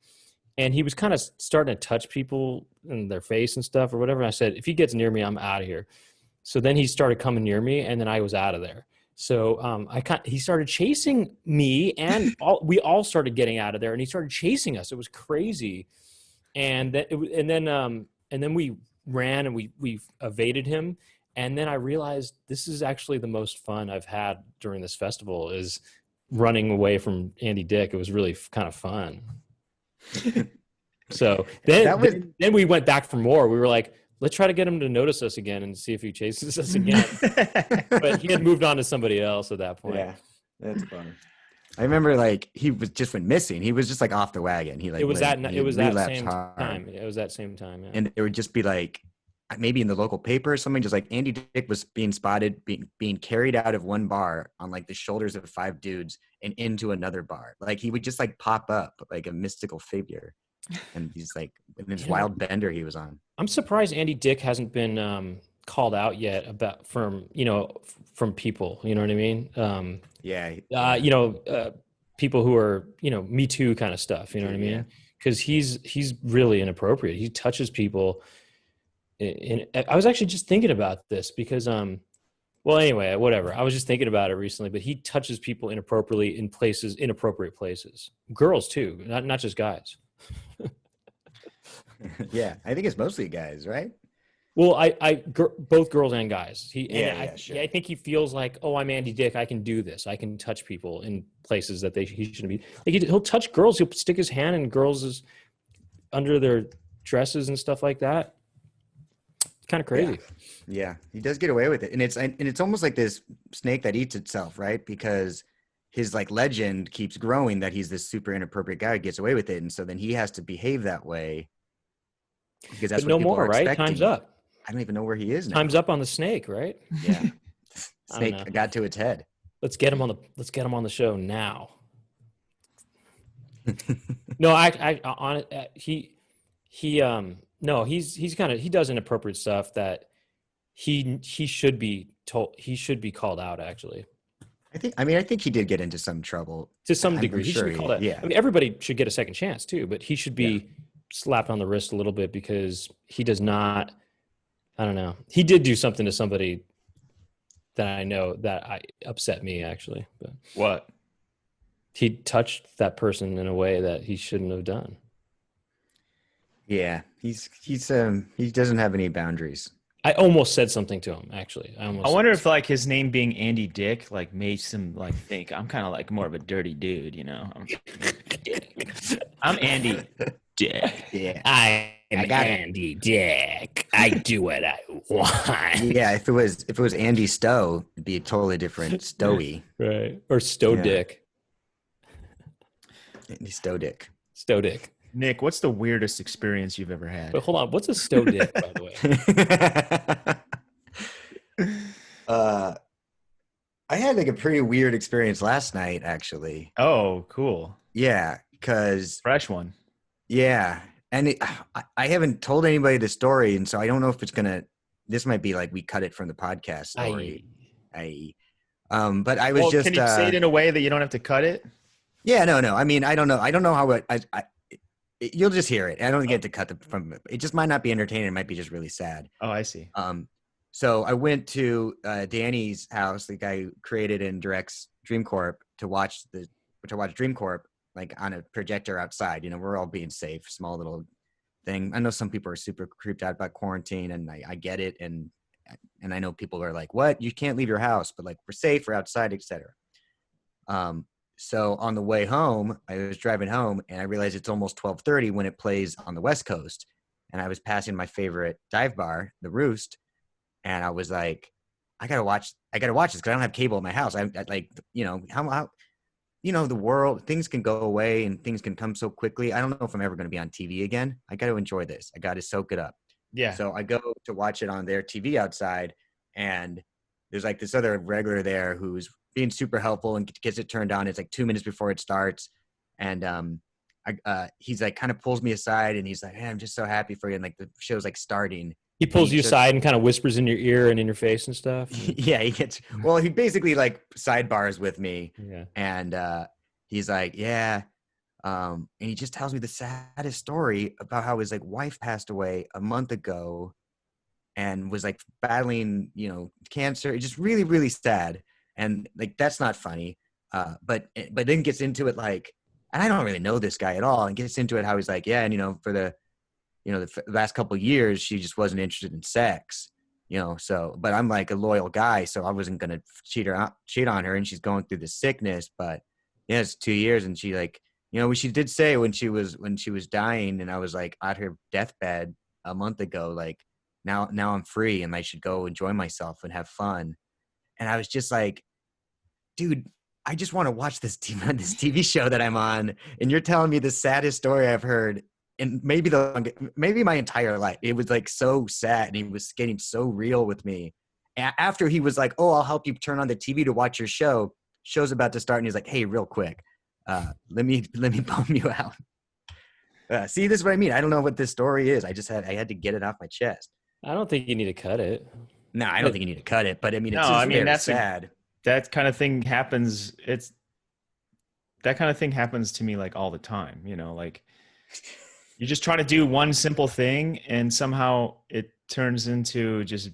And he was kind of starting to touch people in their face and stuff or whatever. And I said, if he gets near me, I'm out of here. So then he started coming near me, and then I was out of there. So he started chasing me, and we all started getting out of there, and he started chasing us. It was crazy. And then we ran and we evaded him. And then I realized this is actually the most fun I've had during this festival is running away from Andy Dick. It was really kind of fun. So then we went back for more. We were like, let's try to get him to notice us again and see if he chases us again. But he had moved on to somebody else at that point. Yeah, that's funny. I remember like he went missing. He was just like off the wagon. It was that same time. It was that same time. Yeah. And it would just be like maybe in the local paper or something, just like Andy Dick was being spotted being carried out of one bar on like the shoulders of 5 dudes and into another bar. Like he would just like pop up like a mystical figure. And he's like in this wild bender he was on. I'm surprised Andy Dick hasn't been called out yet from people, you know what I mean? People who are, Me Too kind of stuff, you know what I mean? Because he's really inappropriate. He touches people. I was actually just thinking about this because, well, anyway, whatever. I was just thinking about it recently, but he touches people inappropriately in inappropriate places. Girls too, not just guys. Yeah, I think it's mostly guys, right? Well, both girls and guys. Sure. I think he feels like, oh, I'm Andy Dick. I can do this. I can touch people in places that he shouldn't be. Like he'll touch girls. He'll stick his hand in girls' under their dresses and stuff like that. It's kind of crazy. Yeah, he does get away with it, and it's almost like this snake that eats itself, right? Because his like legend keeps growing that he's this super inappropriate guy who gets away with it, and so then he has to behave that way because that's what people are expecting. Time's up. I don't even know where he is now. Time's up on the snake, right? Yeah. Snake got to its head. Let's get him on the show now. No, he does inappropriate stuff that he should be told. He should be called out actually. I think he did get into some trouble to some degree. He should be called out. Yeah. I mean, everybody should get a second chance too, but he should be slapped on the wrist a little bit because he does not. I don't know. He did do something to somebody that I know that upset me actually. But what? He touched that person in a way that he shouldn't have done. Yeah, he doesn't have any boundaries. I almost said something to him actually. I wonder if like his name being Andy Dick like makes him like think I'm kind of like more of a dirty dude, I'm Andy Dick. Yeah. I'm Andy Dick. I do what I want. Yeah, if it was Andy Stowe, it'd be a totally different Stowy. Right. Or Stowe Dick. Andy Stowe Dick. Stowe Dick. Nick, what's the weirdest experience you've ever had? But hold on, what's a Stowe Dick, by the way? I had like a pretty weird experience last night, actually. Oh, cool. Yeah, because fresh one. Yeah. And I haven't told anybody the story, and so I don't know if it's this might be like we cut it from the podcast story. But I was just. Can you say it in a way that you don't have to cut it? Yeah, no. I mean, I don't know how you'll just hear it. I don't get to cut from it. It just might not be entertaining. It might be just really sad. Oh, I see. So I went to Danny's house, the guy who created and directs Dream Corp, to watch Dream Corp. Like on a projector outside, we're all being safe, small little thing. I know some people are super creeped out about quarantine, and I get it. And I know people are like, what? You can't leave your house, but like we're safe, we're outside, etc. So on the way home, I was driving home and I realized it's almost 12:30 when it plays on the West Coast. And I was passing my favorite dive bar, the Roost. And I was like, I gotta watch this because I don't have cable at my house. I like, how the world, things can go away and things can come so quickly. I don't know if I'm ever going to be on TV again. I got to enjoy this. I got to soak it up. Yeah. So I go to watch it on their TV outside, and there's like this other regular there who's being super helpful and gets it turned on. It's like 2 minutes before it starts. And he's like kind of pulls me aside and he's like, hey, I'm just so happy for you. And like the show's like starting. He pulls you aside and kind of whispers in your ear and in your face and stuff. Yeah, he basically like sidebars with me. Yeah. And he's like, yeah. And he just tells me the saddest story about how his like wife passed away a month ago and was like battling, cancer. It's just really, really sad. And like, that's not funny. But then gets into it like, and I don't really know this guy at all, and gets into it how he's like, yeah, and for the last couple of years, she just wasn't interested in sex, so, but I'm like a loyal guy, so I wasn't going to cheat on her, and she's going through the sickness, but yeah, it's 2 years. And she like, she did say when she was dying, and I was like at her deathbed a month ago, like now I'm free and I should go enjoy myself and have fun. And I was just like, dude, I just want to watch this TV show that I'm on. And you're telling me the saddest story I've heard in maybe my entire life. It was like so sad, and he was getting so real with me. After he was like, "Oh, I'll help you turn on the TV to watch your show. Show's about to start," and he's like, "Hey, real quick, let me bum you out." See, this is what I mean. I don't know what this story is. I had to get it off my chest. I don't think you need to cut it. No, I don't think you need to cut it. But I mean, that's sad. That kind of thing happens. That kind of thing happens to me like all the time. Like. You're just trying to do one simple thing, and somehow it turns into just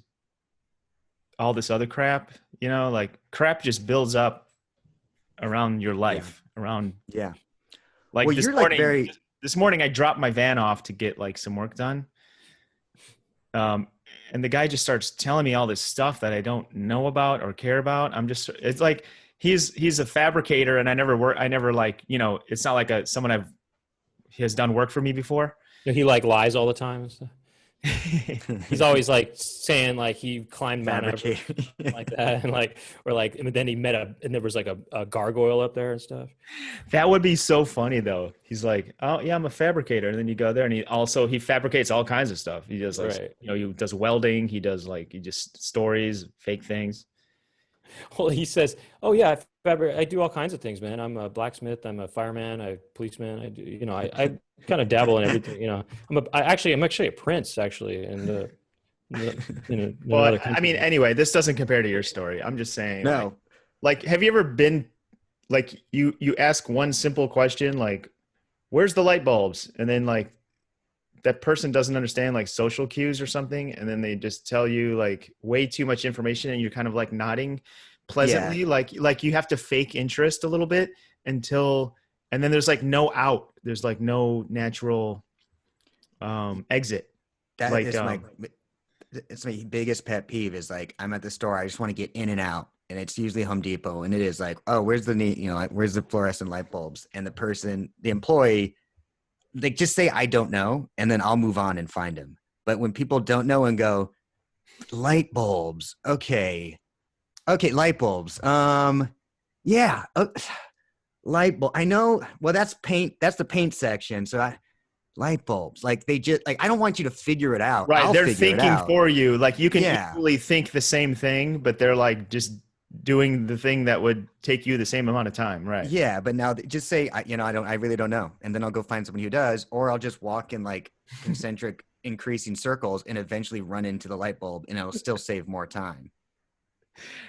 all this other crap, like crap just builds up around your life, around. Yeah. Like well, this morning I dropped my van off to get like some work done. And the guy just starts telling me all this stuff that I don't know about or care about. It's like, he's a fabricator, and I never like, it's not like someone he has done work for me before. He like lies all the time and stuff. He's always like saying like he climbed Mount Everest like that, and then he met and there was like a gargoyle up there and stuff. That would be so funny though. He's like, "Oh yeah, I'm a fabricator," and then you go there, and he fabricates all kinds of stuff. He does like, he does welding. He does like stories, fake things. Well, he says, "Oh yeah, I do all kinds of things, man. I'm a blacksmith. I'm a fireman. I'm a policeman. I do, I kind of dabble in everything. I'm actually a prince, actually." Well, I mean, anyway, this doesn't compare to your story. I'm just saying. No. Like, have you ever been, like, you ask one simple question, like, "Where's the light bulbs?" And then like that person doesn't understand like social cues or something, and then they just tell you like way too much information, and you're kind of like nodding pleasantly, like you have to fake interest a little bit and then there's like no out. There's like no natural exit. That like, is it's my biggest pet peeve is like, I'm at the store, I just want to get in and out, and it's usually Home Depot, and it is like, oh, where's the fluorescent light bulbs? And the employee, like, just say, I don't know, and then I'll move on and find them. But when people don't know and go, light bulbs, okay, light bulbs, yeah, light bulb, I know, well, that's paint, that's the paint section, so light bulbs, like, they just, like, I don't want you to figure it out. Right, they're thinking for you, like, you can equally think the same thing, but they're like just doing the thing that would take you the same amount of time, right? Yeah, but now just say, I really don't know, and then I'll go find someone who does, or I'll just walk in like concentric increasing circles and eventually run into the light bulb, and it'll still save more time.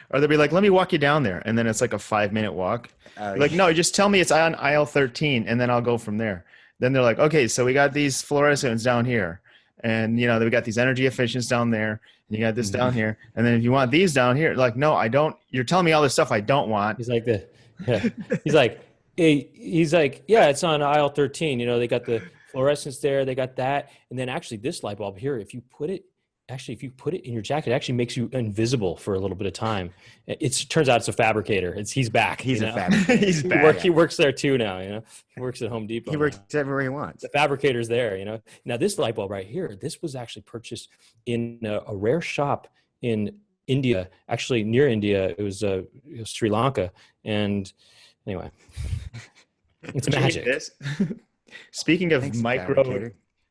Or they'll be like, "Let me walk you down there," and then it's like a 5-minute walk. Like, no, just tell me it's on aisle 13, and then I'll go from there. Then they're like, "Okay, so we got these fluorescents down here, and we got these energy efficients down there, and you got this down here, and then if you want these down here," like, no, I don't. You're telling me all this stuff I don't want. He's like he's like, yeah, it's on aisle 13. They got the fluorescents there, they got that, and then actually this light bulb here, if you put it in your jacket, it actually makes you invisible for a little bit of time. It turns out it's a fabricator. He's back. He's a fabricator. He's back. He works there too now. He works at Home Depot. He works everywhere he wants. The fabricator's there. Now this light bulb right here, this was actually purchased in a rare shop in India, actually near India. It was Sri Lanka. And anyway, it's magic. Speaking of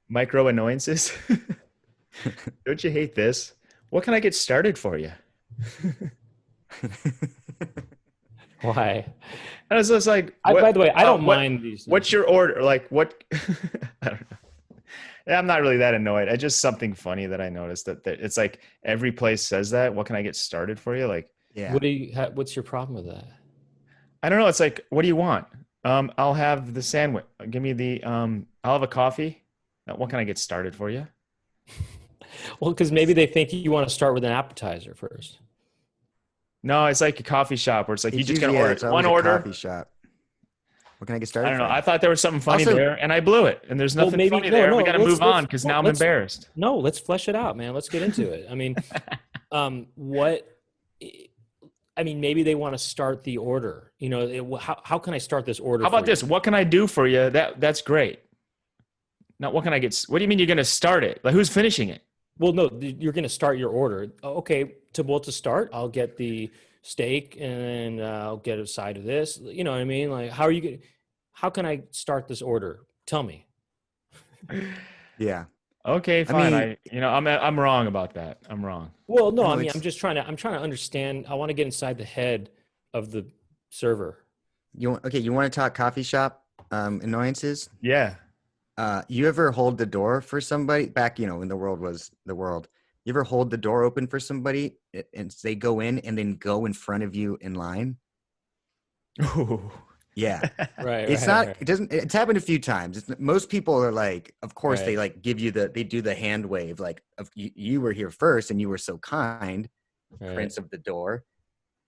micro annoyances. Don't you hate this? What can I get started for you? Why? I was just like, by the way, I don't mind these. What's your order? Like, what? I don't know. I'm not really that annoyed. I just something funny that I noticed that it's like every place says that. What can I get started for you? Like, Yeah. What's your problem with that? I don't know. It's like, what do you want? I'll have the sandwich. Give me the I'll have a coffee. What can I get started for you? Well, because maybe they think you want to start with an appetizer first. No, it's like a coffee shop where it's like you It's just usually, gotta order it's one always a order. coffee shop. What can I get I started don't know. for? I thought there was something funny Also- there, and I blew it. And there's Well, nothing maybe funny there. We got to move on because now I'm let's embarrassed. no, let's flesh it out, man. Let's get into it. I mean, maybe they want to start the order. You know, how can I start this order? How about for you? this? What can I do for you? That's great. Now, what can I get? What do you mean you're going to start it? Like, who's finishing it? Well, no, you're going to start your order. Okay, to start, I'll get the steak and I'll get a side of this. You know what I mean? Like, how can I start this order? Tell me. Yeah. Okay, I fine. mean- I'm wrong about that. I'm wrong. Well, no, No, I mean, it's- I'm trying to understand. I want to get inside the head of the server. You want to talk coffee shop annoyances? Yeah. You ever hold the door for somebody back, when the world was the world? You ever hold the door open for somebody and they go in and then go in front of you in line? Ooh. Yeah. Right. It's not, it doesn't, it's happened a few times. Most people are like, of course, they Right. like give you they do the hand wave, like you were here first and you were so kind, Right. prince of the door.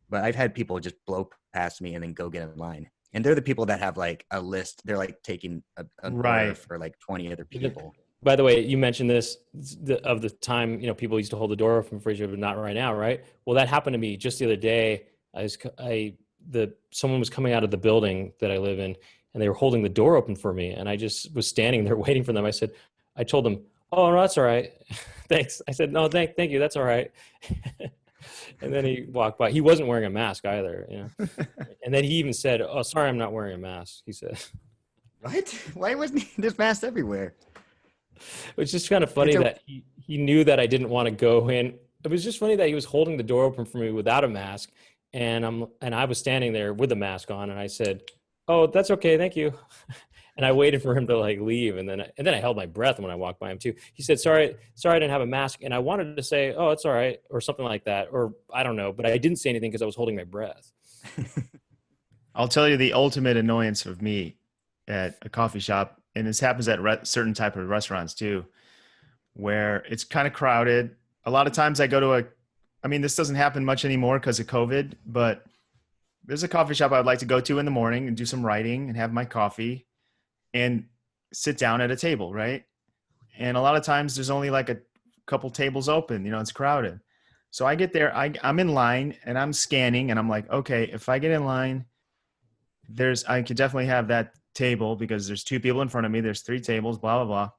But I've had people just blow past me and then go get in line. And they're the people that have like a list. They're like taking an order Right. for like 20 other people. By the way, you mentioned this of the time, people used to hold the door open for each other, but not right now, right? Well, that happened to me just the other day. Someone was coming out of the building that I live in, and they were holding the door open for me, and I just was standing there waiting for them. I told them, "Oh, no, that's all right. Thanks." I said, "No, thank you. That's all right." And then he walked by. He wasn't wearing a mask either, And then he even said, "Oh, sorry, I'm not wearing a mask." He said. What? Why wasn't there's masks everywhere? It's just kind of funny that he knew that I didn't want to go in. It was just funny that he was holding the door open for me without a mask, and I was standing there with a mask on, and I said, "Oh, that's okay, thank you." And I waited for him to like leave, and then I held my breath when I walked by him too. He said, "Sorry, I didn't have a mask," and I wanted to say, "Oh, it's all right," or something like that, or I don't know, but I didn't say anything because I was holding my breath. I'll tell you the ultimate annoyance of me at a coffee shop, and this happens at certain type of restaurants too, where it's kind of crowded. A lot of times I go to this doesn't happen much anymore because of COVID, but there's a coffee shop I'd like to go to in the morning and do some writing and have my coffee and sit down at a table, right? And a lot of times there's only like a couple tables open, it's crowded. So I get there, I'm in line and I'm scanning and I'm like, okay, if I get in line, I could definitely have that table because there's 2 people in front of me. There's 3 tables, blah, blah, blah.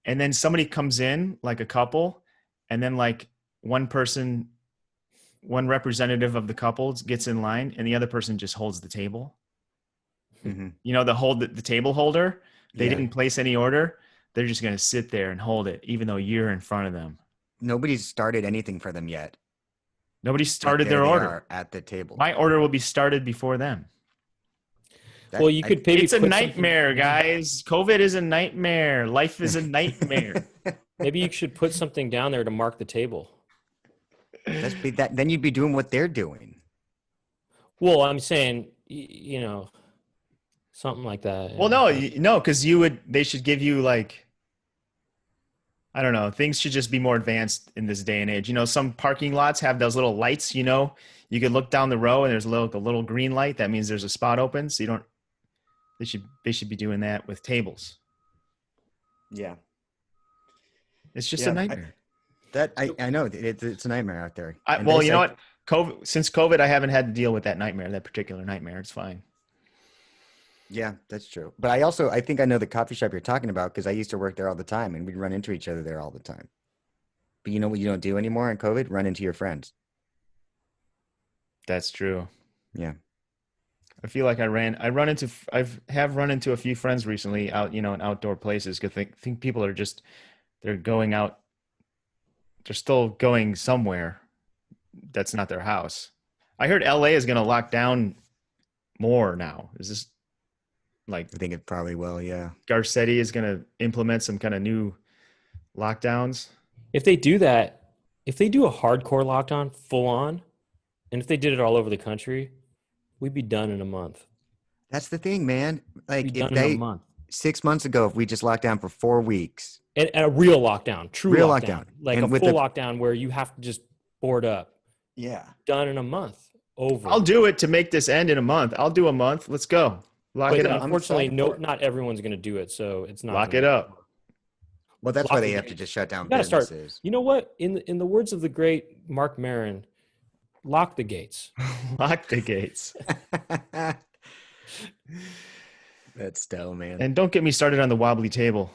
And then somebody comes in, like a couple, and then like one representative of the couple gets in line and the other person just holds the table. Mm-hmm. The table holder, they Yeah. didn't place any order. They're just going to sit there and hold it, even though you're in front of them. Nobody's started anything for them yet. Nobody started But there their they order. are at the table. My order will be started before them. Well, you could maybe It's a put nightmare, guys. COVID is a nightmare. Life is a nightmare. Maybe you should put something down there to mark the table. Then you'd be doing what they're doing. Well, I'm saying, something like that. Well, no, because they should give you like, I don't know, things should just be more advanced in this day and age. Some parking lots have those little lights, you can look down the row and there's a little green light. That means there's a spot open. So they should be doing that with tables. Yeah. It's just a nightmare. I know it's a nightmare out there. Well, you know what? Since COVID, I haven't had to deal with that particular nightmare. It's fine. Yeah, that's true. But I think I know the coffee shop you're talking about because I used to work there all the time and we'd run into each other there all the time. But you know what you don't do anymore in COVID? Run into your friends. That's true. Yeah. I feel like I've run into a few friends recently out, in outdoor places. Cause I think people are they're going out. They're still going somewhere that's not their house. I heard LA is going to lock down more now. Like I think it probably will. Yeah. Garcetti is going to implement some kind of new lockdowns. If they do that, if they do a hardcore lockdown full on, and if they did it all over the country, we'd be done in a month. That's the thing, man. Like Be if done in a they month. 6 months ago, if we just locked down for 4 weeks, And a real lockdown, true Real lockdown, lockdown. like And a with full the- lockdown where you have to just board up. yeah, Done in a month. Over. I'll do it to make this end in a month. I'll do a month. Let's go. Lock But it up. unfortunately, excited for it. not everyone's going to do it, so it's not. Lock gonna it up. well, that's Lock why the they have to gates. just shut down You gotta start. businesses. You know what? In the words of the great Mark Maron, lock the gates. Lock the gates. That's still, man. And don't get me started on the wobbly table.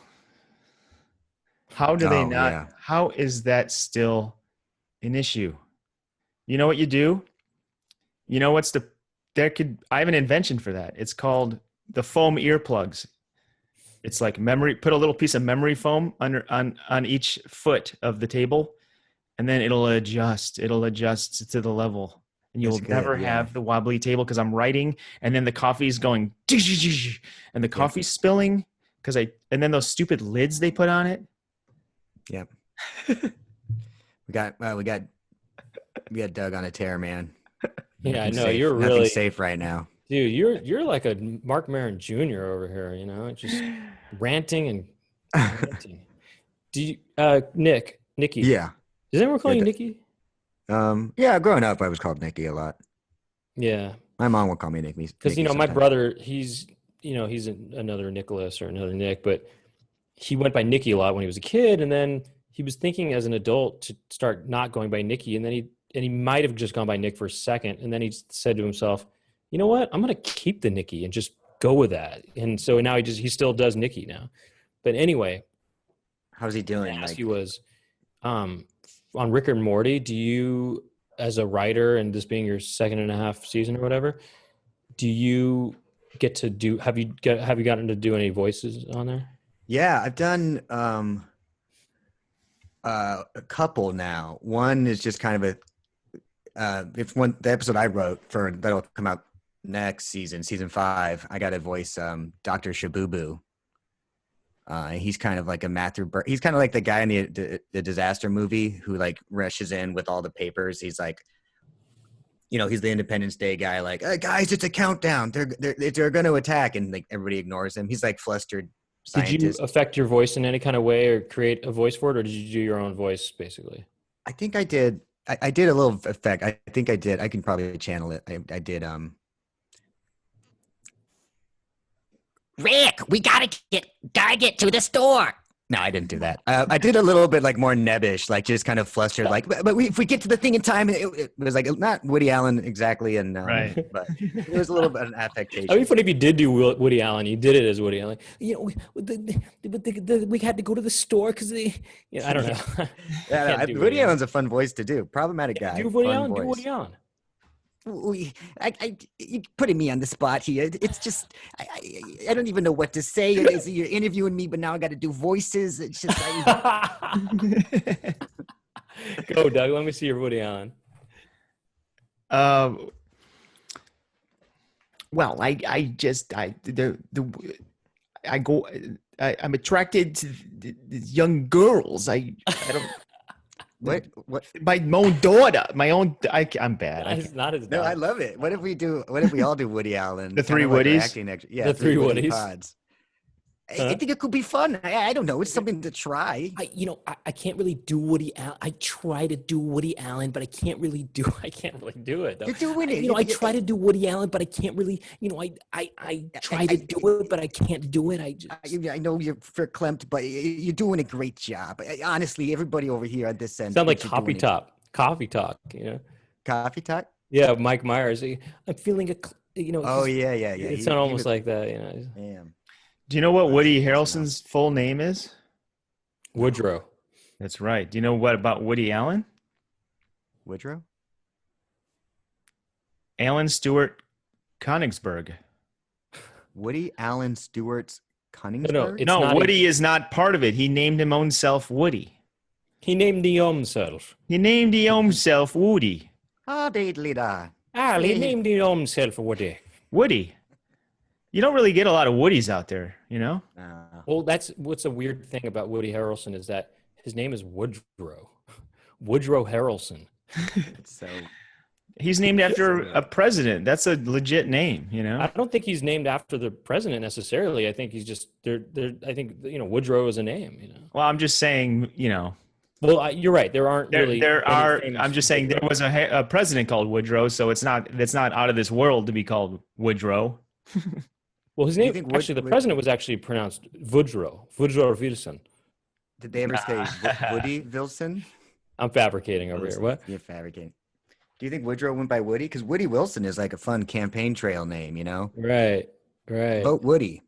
How do they Oh, not? yeah. How is that still an issue? You know what you do? You know what's the? I have an invention for that. It's called the foam earplugs. It's like memory. Put a little piece of memory foam on each foot of the table, and then it'll adjust. It'll adjust to the level, and you'll That's good, never yeah. have the wobbly table because I'm writing, and then the coffee's going, and the coffee's spilling and then those stupid lids they put on it. Yep. we got Doug on a tear, man. Yeah, I Nothing's know safe. you're Nothing's really, safe right now. dude. You're like a Mark Maron Jr. over here. You know, just ranting and ranting. Do you, Nikki? Yeah. Does anyone call Yeah, you Nikki? Yeah. Growing up, I was called Nikki a lot. Yeah, My mom would call me Nikki. because Nikki my sometimes. brother, he's another Nicholas or another Nick, but he went by Nikki a lot when he was a kid, and then he was thinking as an adult to start not going by Nikki, and then he might have just gone by Nick for a second, and then he said to himself, you know what, I'm going to keep the Nikki and just go with that. And so now he still does Nikki now. But anyway, How's he doing? I asked Like, you was on Rick and Morty, do you, as a writer, and this being your 2.5 season or whatever, do you get to do, have you gotten to do any voices on there? yeah, I've done a couple now. One is just kind of the episode I wrote for that'll come out next season 5. I got to voice Dr. Shabubu. He's kind of like a Matthew. He's kind of like the guy in the disaster movie who like rushes in with all the papers. He's like, he's the Independence Day guy. Like, guys, it's a countdown. They're going to attack, and like everybody ignores him. He's like flustered scientist. Did you affect your voice in any kind of way or create a voice for it, or did you do your own voice basically? I think I did. I did a little effect. I think I did. I can probably channel it. I did. Rick, we gotta get to the store. No, I didn't do that. I did a little bit like more nebbish, like just kind of flustered, like, but if we get to the thing in time, it was like not Woody Allen exactly, and Right. but it was a little bit of an affectation. It'd be funny if you did do Woody Allen. You did it as Woody Allen. We had to go to the store because I don't know. Yeah, do Woody Allen's a fun voice to do. Problematic guy. Do Woody fun Allen. Do voice. Woody Allen. You're putting me on the spot here. It's just I don't even know what to say. You're interviewing me, but now I got to do voices. It's just Go, Doug. Let me see your Woody Allen. Well, I'm attracted to the young girls. I don't. what? My own daughter. I'm bad. It's not as No, bad. I love it. What if we all do Woody Allen? The three Kind of like our Woodies? acting yeah, The three Woody Woodies? pods. I think it could be fun. I don't know. It's something to try. I can't really do Woody Allen. I try to do Woody Allen, but I can't really do it though. You're doing it. I try to do Woody Allen, but I can't really, I try to do it, but I can't do it. I know you're verklempt, but you're doing a great job. Honestly, everybody over here on this end. sound like thinks you're doing coffee talk, Coffee talk? Yeah, Mike Myers. I'm feeling Oh, yeah. It sounded almost like that, Damn. Do you know what Woody Harrelson's full name is? Woodrow. That's right. Do you know what about Woody Allen? Woodrow? Alan Stewart Königsberg. Woody Allen Stewart's Cunningsburg? No, it's No, not Woody is not part of it. He named him own self Woody. He named the himself. He named his own self Woody. Ah, diddly da. He named the himself Woody. Woody. You don't really get a lot of Woodies out there, you know? Well, that's what's a weird thing about Woody Harrelson is that his name is Woodrow. Woodrow Harrelson. So He's named after a president. That's a legit name, you know? I don't think he's named after the president necessarily. I think he's just I think Woodrow is a name. Well, I'm just saying, you know. Well, you're right. There aren't really. I'm just saying there was a president called Woodrow, so it's not out of this world to be called Woodrow. Well, his name the president was actually pronounced Woodrow Wilson. Did they ever say Woody Wilson? I'm fabricating over here. What? You're fabricating. Do you think Woodrow went by Woody? Because Woody Wilson is like a fun campaign trail name, you know? Right. Vote Woody.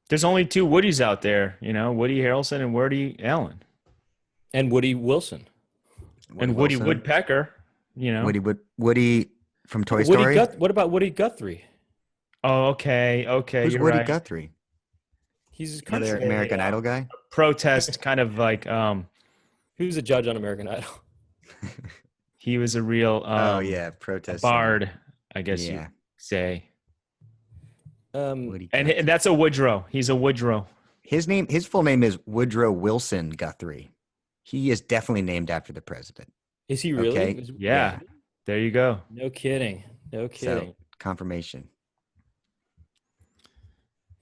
There's only 2 Woodies out there, you know, Woody Harrelson and Woody Allen. And Woody Wilson. And Woody Woodpecker, you know. Woody from Toy Story. What about Woody Guthrie? Oh, okay. Who's you're Woody right. Guthrie? He's another American Idol guy. Protest, kind of like. He was a judge on American Idol. He was a real. Protest bard, I guess you say. And that's a Woodrow. He's a Woodrow. His full name is Woodrow Wilson Guthrie. He is definitely named after the president. Is he really? Okay. Yeah. There you go. No kidding. So, confirmation.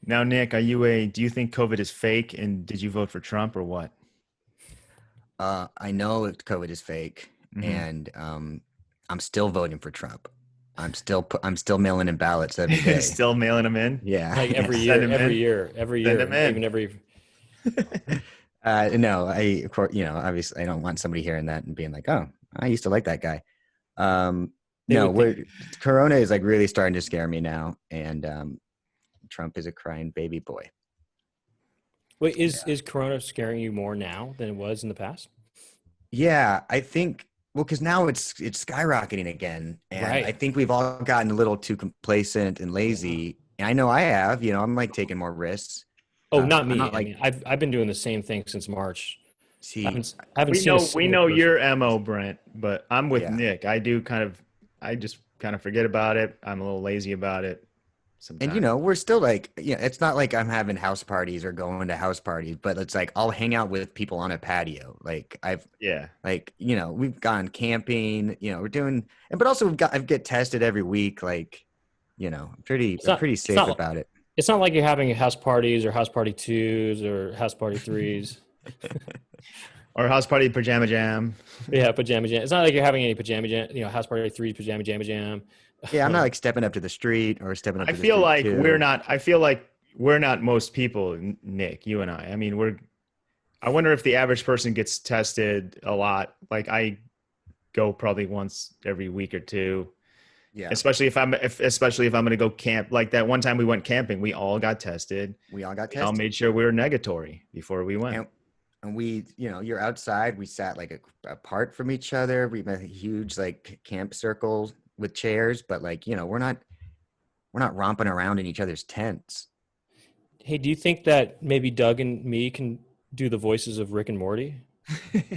Now, Nick, do you think COVID is fake, and did you vote for Trump or what? I know COVID is fake, and I'm still voting for Trump. I'm still mailing in ballots every day. Still mailing them in? Yeah. Like every year. Even every. No, of course, obviously I don't want somebody hearing that and being like, oh, I used to like that guy. Corona is like really starting to scare me now. And Trump is a crying baby boy. Wait, is Corona scaring you more now than it was in the past? Yeah, I think, because now it's skyrocketing again. And right. I think we've all gotten a little too complacent and lazy. And I know I have, I'm like taking more risks. Oh, not me. I've been doing the same thing since March. See, we know your MO, Brent, but I'm with Nick. I just kind of forget about it. I'm a little lazy about it sometimes. And we're still like, it's not like I'm having house parties or going to house parties, but it's like I'll hang out with people on a patio. Like we've gone camping, we're doing, but also I get tested every week. Like, I'm pretty safe about it. It's not like you're having house parties or house party 2s or house party 3s. Or house party pajama jam. Yeah, pajama jam. It's not like you're having any pajama jam, house party 3 pajama jam. Yeah, I'm not like stepping up to the street or stepping up to the street. I feel like we're not most people, Nick, you and I. I mean, I wonder if the average person gets tested a lot. Like I go probably once every week or 2. Yeah. Especially if I'm going to go camp. Like that one time we went camping, we all got tested. We all made sure we were negatory before we went. And we, you're outside. We sat like apart from each other. We made a huge like camp circle with chairs, but like, we're not romping around in each other's tents. Hey, do you think that maybe Doug and me can do the voices of Rick and Morty?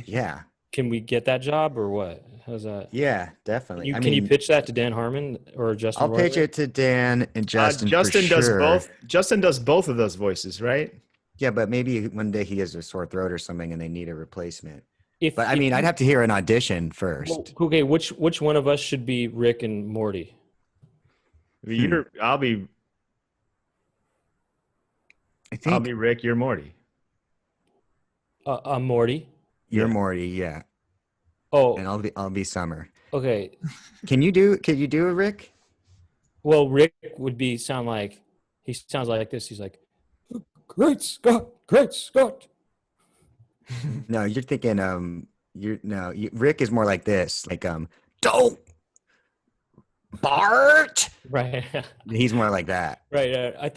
Yeah. Can we get that job or what? How's that? Yeah, definitely. Can you pitch that to Dan Harmon or Justin? I'll pitch it to Dan and Justin. Justin does both. Justin does both of those voices, right? Yeah, but maybe one day he has a sore throat or something and they need a replacement. I'd have to hear an audition first. Well, okay, which one of us should be Rick and Morty? I'll be Rick, you're Morty. I'm Morty. You're Morty, yeah. Oh, and I'll be Summer. Okay. Can you do a Rick? Well, Rick sounds like this. He's like, Great Scott. No, you're thinking Rick is more like this, like don't Bart. Right. He's more like that. Right.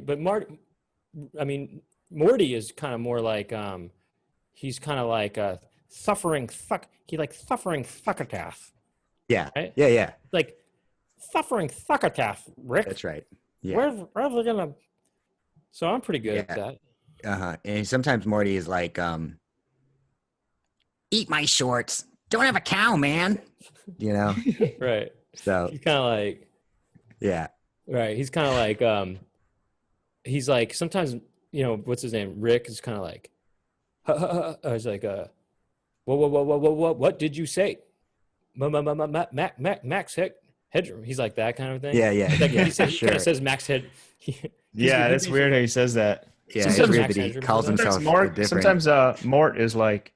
But Morty is kind of more like he's kind of like a suffering fuck. He like suffering succotash. Yeah. Right? Yeah. Like suffering succotash, Rick. That's right. Yeah. Where's we gonna? So I'm pretty good at that. And sometimes Morty is like, eat my shorts. Don't have a cow, man. Right. So he's kind of like, yeah. Right. He's kind of like, he's like, sometimes, you know, what's his name? Rick is kind of like, he's like, what did you say? Max Headroom. He's like that kind of thing. Yeah, yeah, Like yeah, he kind sure. of says Max Head. Yeah, that's weird how he says that. Yeah, Sometimes it's weird Max that he Headroom calls says that. himself Mort, different. sometimes Mort is like,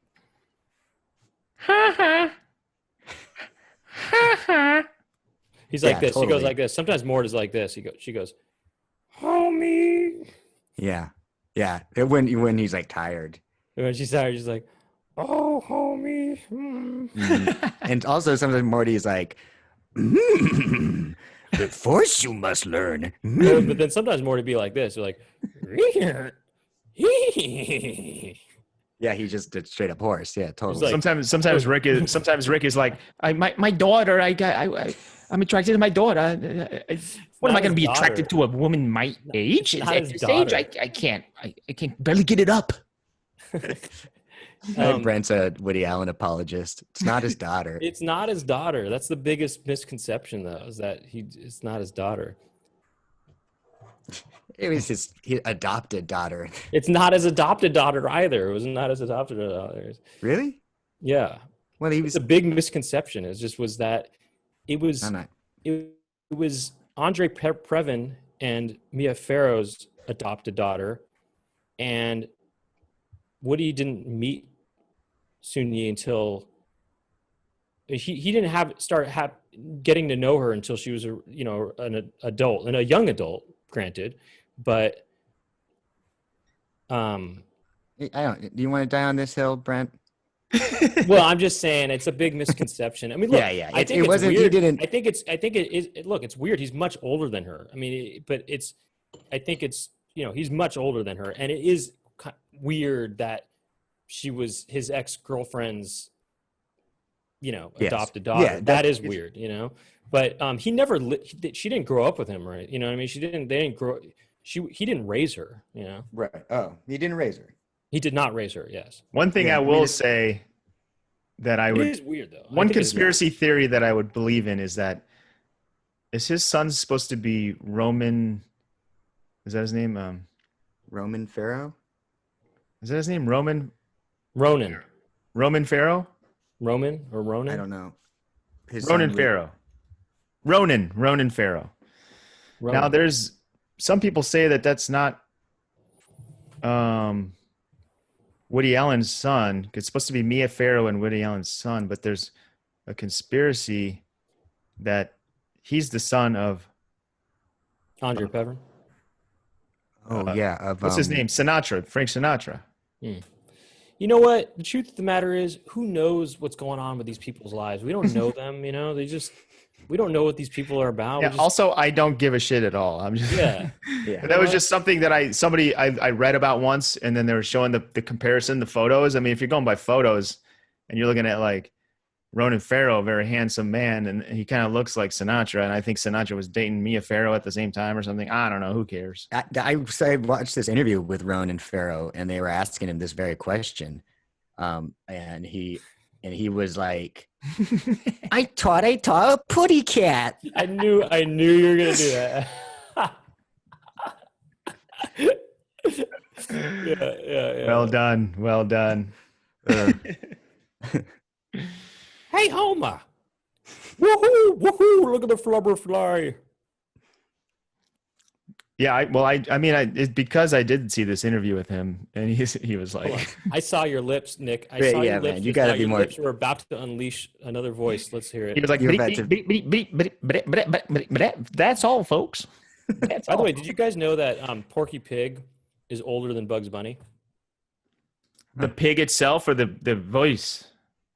ha ha, ha ha. He's like Yeah, this. She goes totally. like this. Sometimes Mort is like this. She goes, homie. Yeah, yeah. When he's like tired. And when she's tired, she's like, oh, homie. And also sometimes Morty is like, the force you must learn. But then sometimes Morty be like this. They're like, Yeah, he just did straight up horse. Yeah, totally. like- sometimes Rick is like, my daughter. I'm attracted to my daughter. What am I going to be attracted to a woman my age? Not At his this age, daughter. I can't barely get it up. Brent's a Woody Allen apologist. It's not his daughter. It's not his daughter. That's the biggest misconception, though, is that it's not his daughter. It was his adopted daughter. It's not his adopted daughter either. It was not his adopted daughter. Really? Yeah. Well, he It's was. a big misconception. It just was that it was No, no. it was Andre Previn and Mia Farrow's adopted daughter, and Woody didn't meet Soon-Yi until he didn't start getting to know her until she was an adult, and a young adult, granted, but I don't. Do you want to die on this hill, Brent? well, I'm just saying it's a big misconception. I mean, look, Yeah. I think It wasn't. Weird. He didn't. I think it is. Look, it's weird. He's much older than her. I mean, but I think it's he's much older than her, and it is weird that she was his ex-girlfriend's, adopted daughter. Yeah, that is weird, But he never. She didn't grow up with him, right? You know what I mean? They didn't grow. He didn't raise her. Right. Oh, he didn't raise her. He did not raise her. Yes. One thing Yeah, I will say that I It would is weird though. one conspiracy theory that I would believe in is his son supposed to be Roman? Is that his name? Roman Pharaoh. Is that his name? Roman Pharaoh? Roman or Ronan? I don't know. Ronan Pharaoh. Ronan Pharaoh. Now there's some people say that that's not Woody Allen's son. It's supposed to be Mia Farrow and Woody Allen's son, but there's a conspiracy that he's the son of Andre Previn. Oh yeah. what's his name? Frank Sinatra. You know what? The truth of the matter is, who knows what's going on with these people's lives? We don't know them. We don't know what these people are about. Yeah. Also, I don't give a shit at all. I'm just Yeah. That was just something that I read about once, and then they were showing the comparison, the photos. I mean, if you're going by photos and you're looking at like Ronan Farrow, a very handsome man, and he kind of looks like Sinatra, and I think Sinatra was dating Mia Farrow at the same time or something. I don't know. Who cares? I watched this interview with Ronan Farrow, and they were asking him this very question, and he was like, "I thought I saw a putty cat." I knew you were gonna do that. Yeah. Well done. Hey, Homer! Woohoo! Look at the flubber fly. Yeah, it's because I did see this interview with him, and he was like, I saw your lips, Nick. I Yeah, saw yeah, your lips. man, you gotta be your more- lips were about to unleash another voice. Let's hear it. he was like, You're about to- that's all, folks. That's By the all. way, did you guys know that Porky Pig is older than Bugs Bunny? The pig itself or the voice?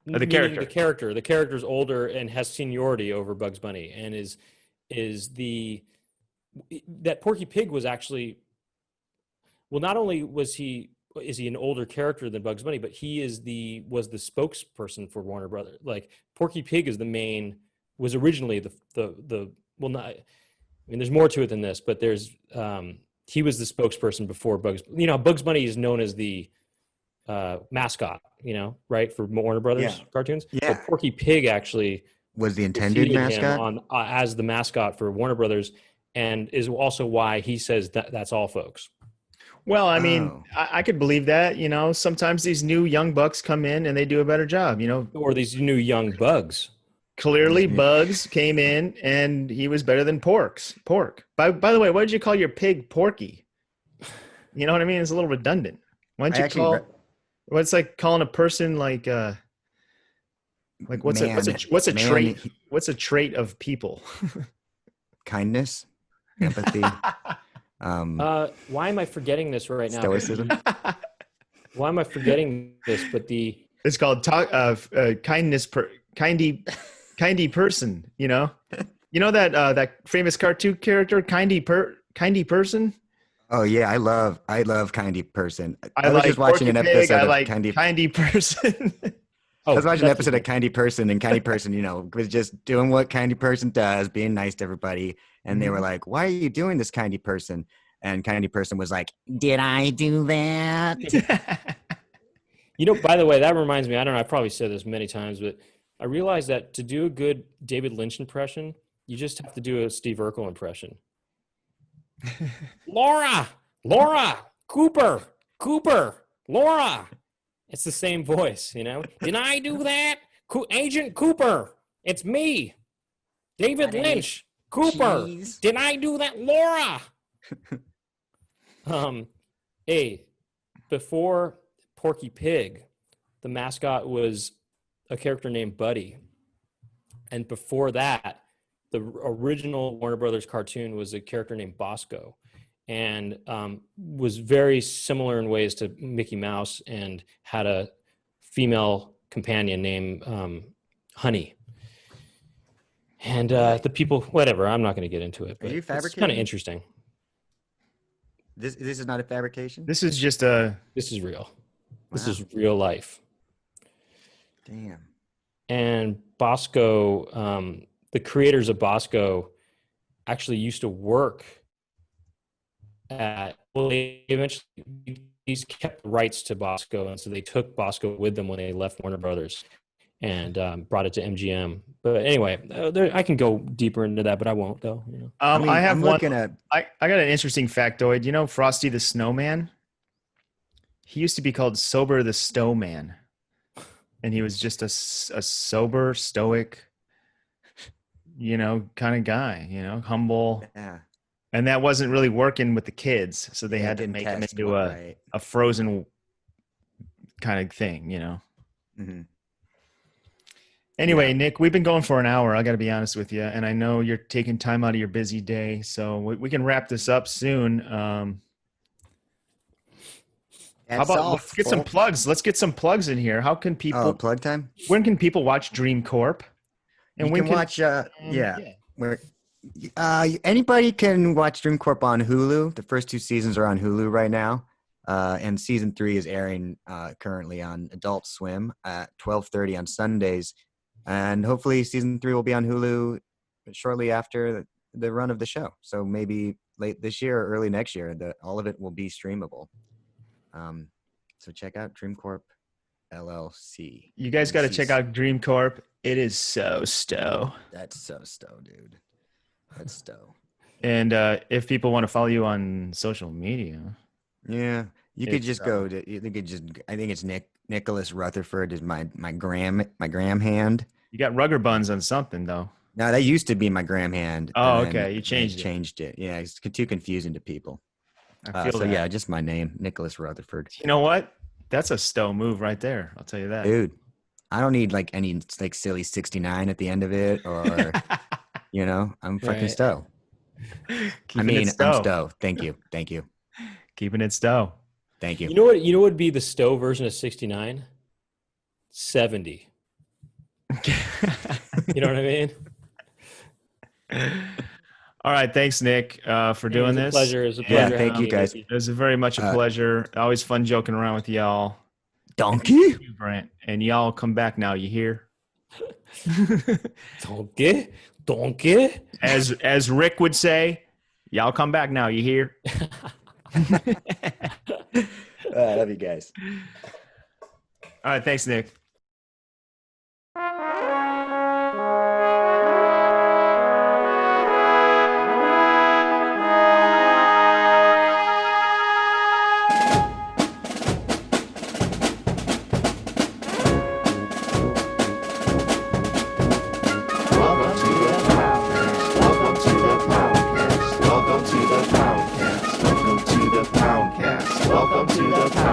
Or the Meaning character? The character's older and has seniority over Bugs Bunny, and that Porky Pig was actually, well, not only is he an older character than Bugs Bunny, but he was the spokesperson for Warner Brothers. Like Porky Pig was originally there's more to it than this, but he was the spokesperson before Bugs. Bugs Bunny is known as the mascot, right, for Warner Brothers cartoons. Yeah. But Porky Pig actually Was the intended preceded him mascot? as the mascot for Warner Brothers, and is also why he says that's all, folks. Well, I mean, I could believe that. Sometimes these new young bucks come in and they do a better job. Or these new young bugs. Clearly, Bugs came in and he was better than Pork. By the way, why did you call your pig Porky? You know what I mean? It's a little redundant. Why don't you what's like calling a person like what's a trait? What's a trait of people? Kindness, empathy. Why am I forgetting this right now? Stoicism. Why am I forgetting this? But it's called kindness. Kindy person. You know that famous cartoon character, Kindy person. Oh yeah, I love Kindy person. I was like just watching an episode of Kindy person. I was watching an episode of Kindy person, and Kindy person, was just doing what Kindy person does, being nice to everybody. And they were like, "Why are you doing this, Kindy person?" And Kindy person was like, "Did I do that?" By the way, that reminds me. I don't know. I probably said this many times, but I realized that to do a good David Lynch impression, you just have to do a Steve Urkel impression. Laura, Cooper, Laura. It's the same voice, Did I do that? Agent Cooper, it's me. David Lynch, Cooper. Jeez. Did I do that? Laura. Before Porky Pig, the mascot was a character named Buddy. And before that, the original Warner Brothers cartoon was a character named Bosco, and was very similar in ways to Mickey Mouse, and had a female companion named Honey. And the people, whatever, I'm not going to get into it, but it's kind of interesting. This is not a fabrication? This is just This is real. Wow. This is real life. Damn. And Bosco, the creators of Bosco actually used to work they eventually these kept the rights to Bosco, and so they took Bosco with them when they left Warner Brothers, and brought it to MGM. But anyway, I can go deeper into that, but I won't though. I got an interesting factoid. Frosty the Snowman? He used to be called Sober the Stowman, and he was just a sober, stoic, kind of guy, humble. Yeah. And that wasn't really working with the kids, so they had to make him into a Frozen kind of thing, Mm-hmm. Anyway, Nick, we've been going for an hour. I got to be honest with you, and I know you're taking time out of your busy day, so we can wrap this up soon. How about let's get some plugs? Let's get some plugs in here. How can people? Plug time. When can people watch Dream Corp? And you can watch. Anybody can watch Dream Corp on Hulu. The first 2 seasons are on Hulu right now, and season 3 is airing currently on Adult Swim at 12:30 on Sundays, and hopefully season 3 will be on Hulu shortly after the run of the show. So maybe late this year or early next year, all of it will be streamable. So check out Dream Corp LLC. You guys got to check out Dream Corp. It is so stow. That's so stow, dude. That's stow. And if people want to follow you on social media, you could just go to. I think it's Nicholas Rutherford is my gram hand. You got rugger buns on something though. No, that used to be my gram hand. Oh, okay. You changed it. Yeah, it's too confusing to people. I feel that. Yeah, just my name, Nicholas Rutherford. You know what? That's a stow move right there. I'll tell you that, dude. I don't need any silly 69 at the end of it, or I'm fucking stow. I'm stow. Thank you. Keeping it stow. Thank you. You know what would be the stow version of 69? 70. You know what I mean? All right. Thanks, Nick, for doing this. It was a pleasure. Thank you, guys. It was very much a pleasure. Always fun joking around with y'all. Donkey. Brent. And y'all come back now. You hear? Donkey. As Rick would say, y'all come back now. You hear? I love you guys. All right. Thanks, Nick. the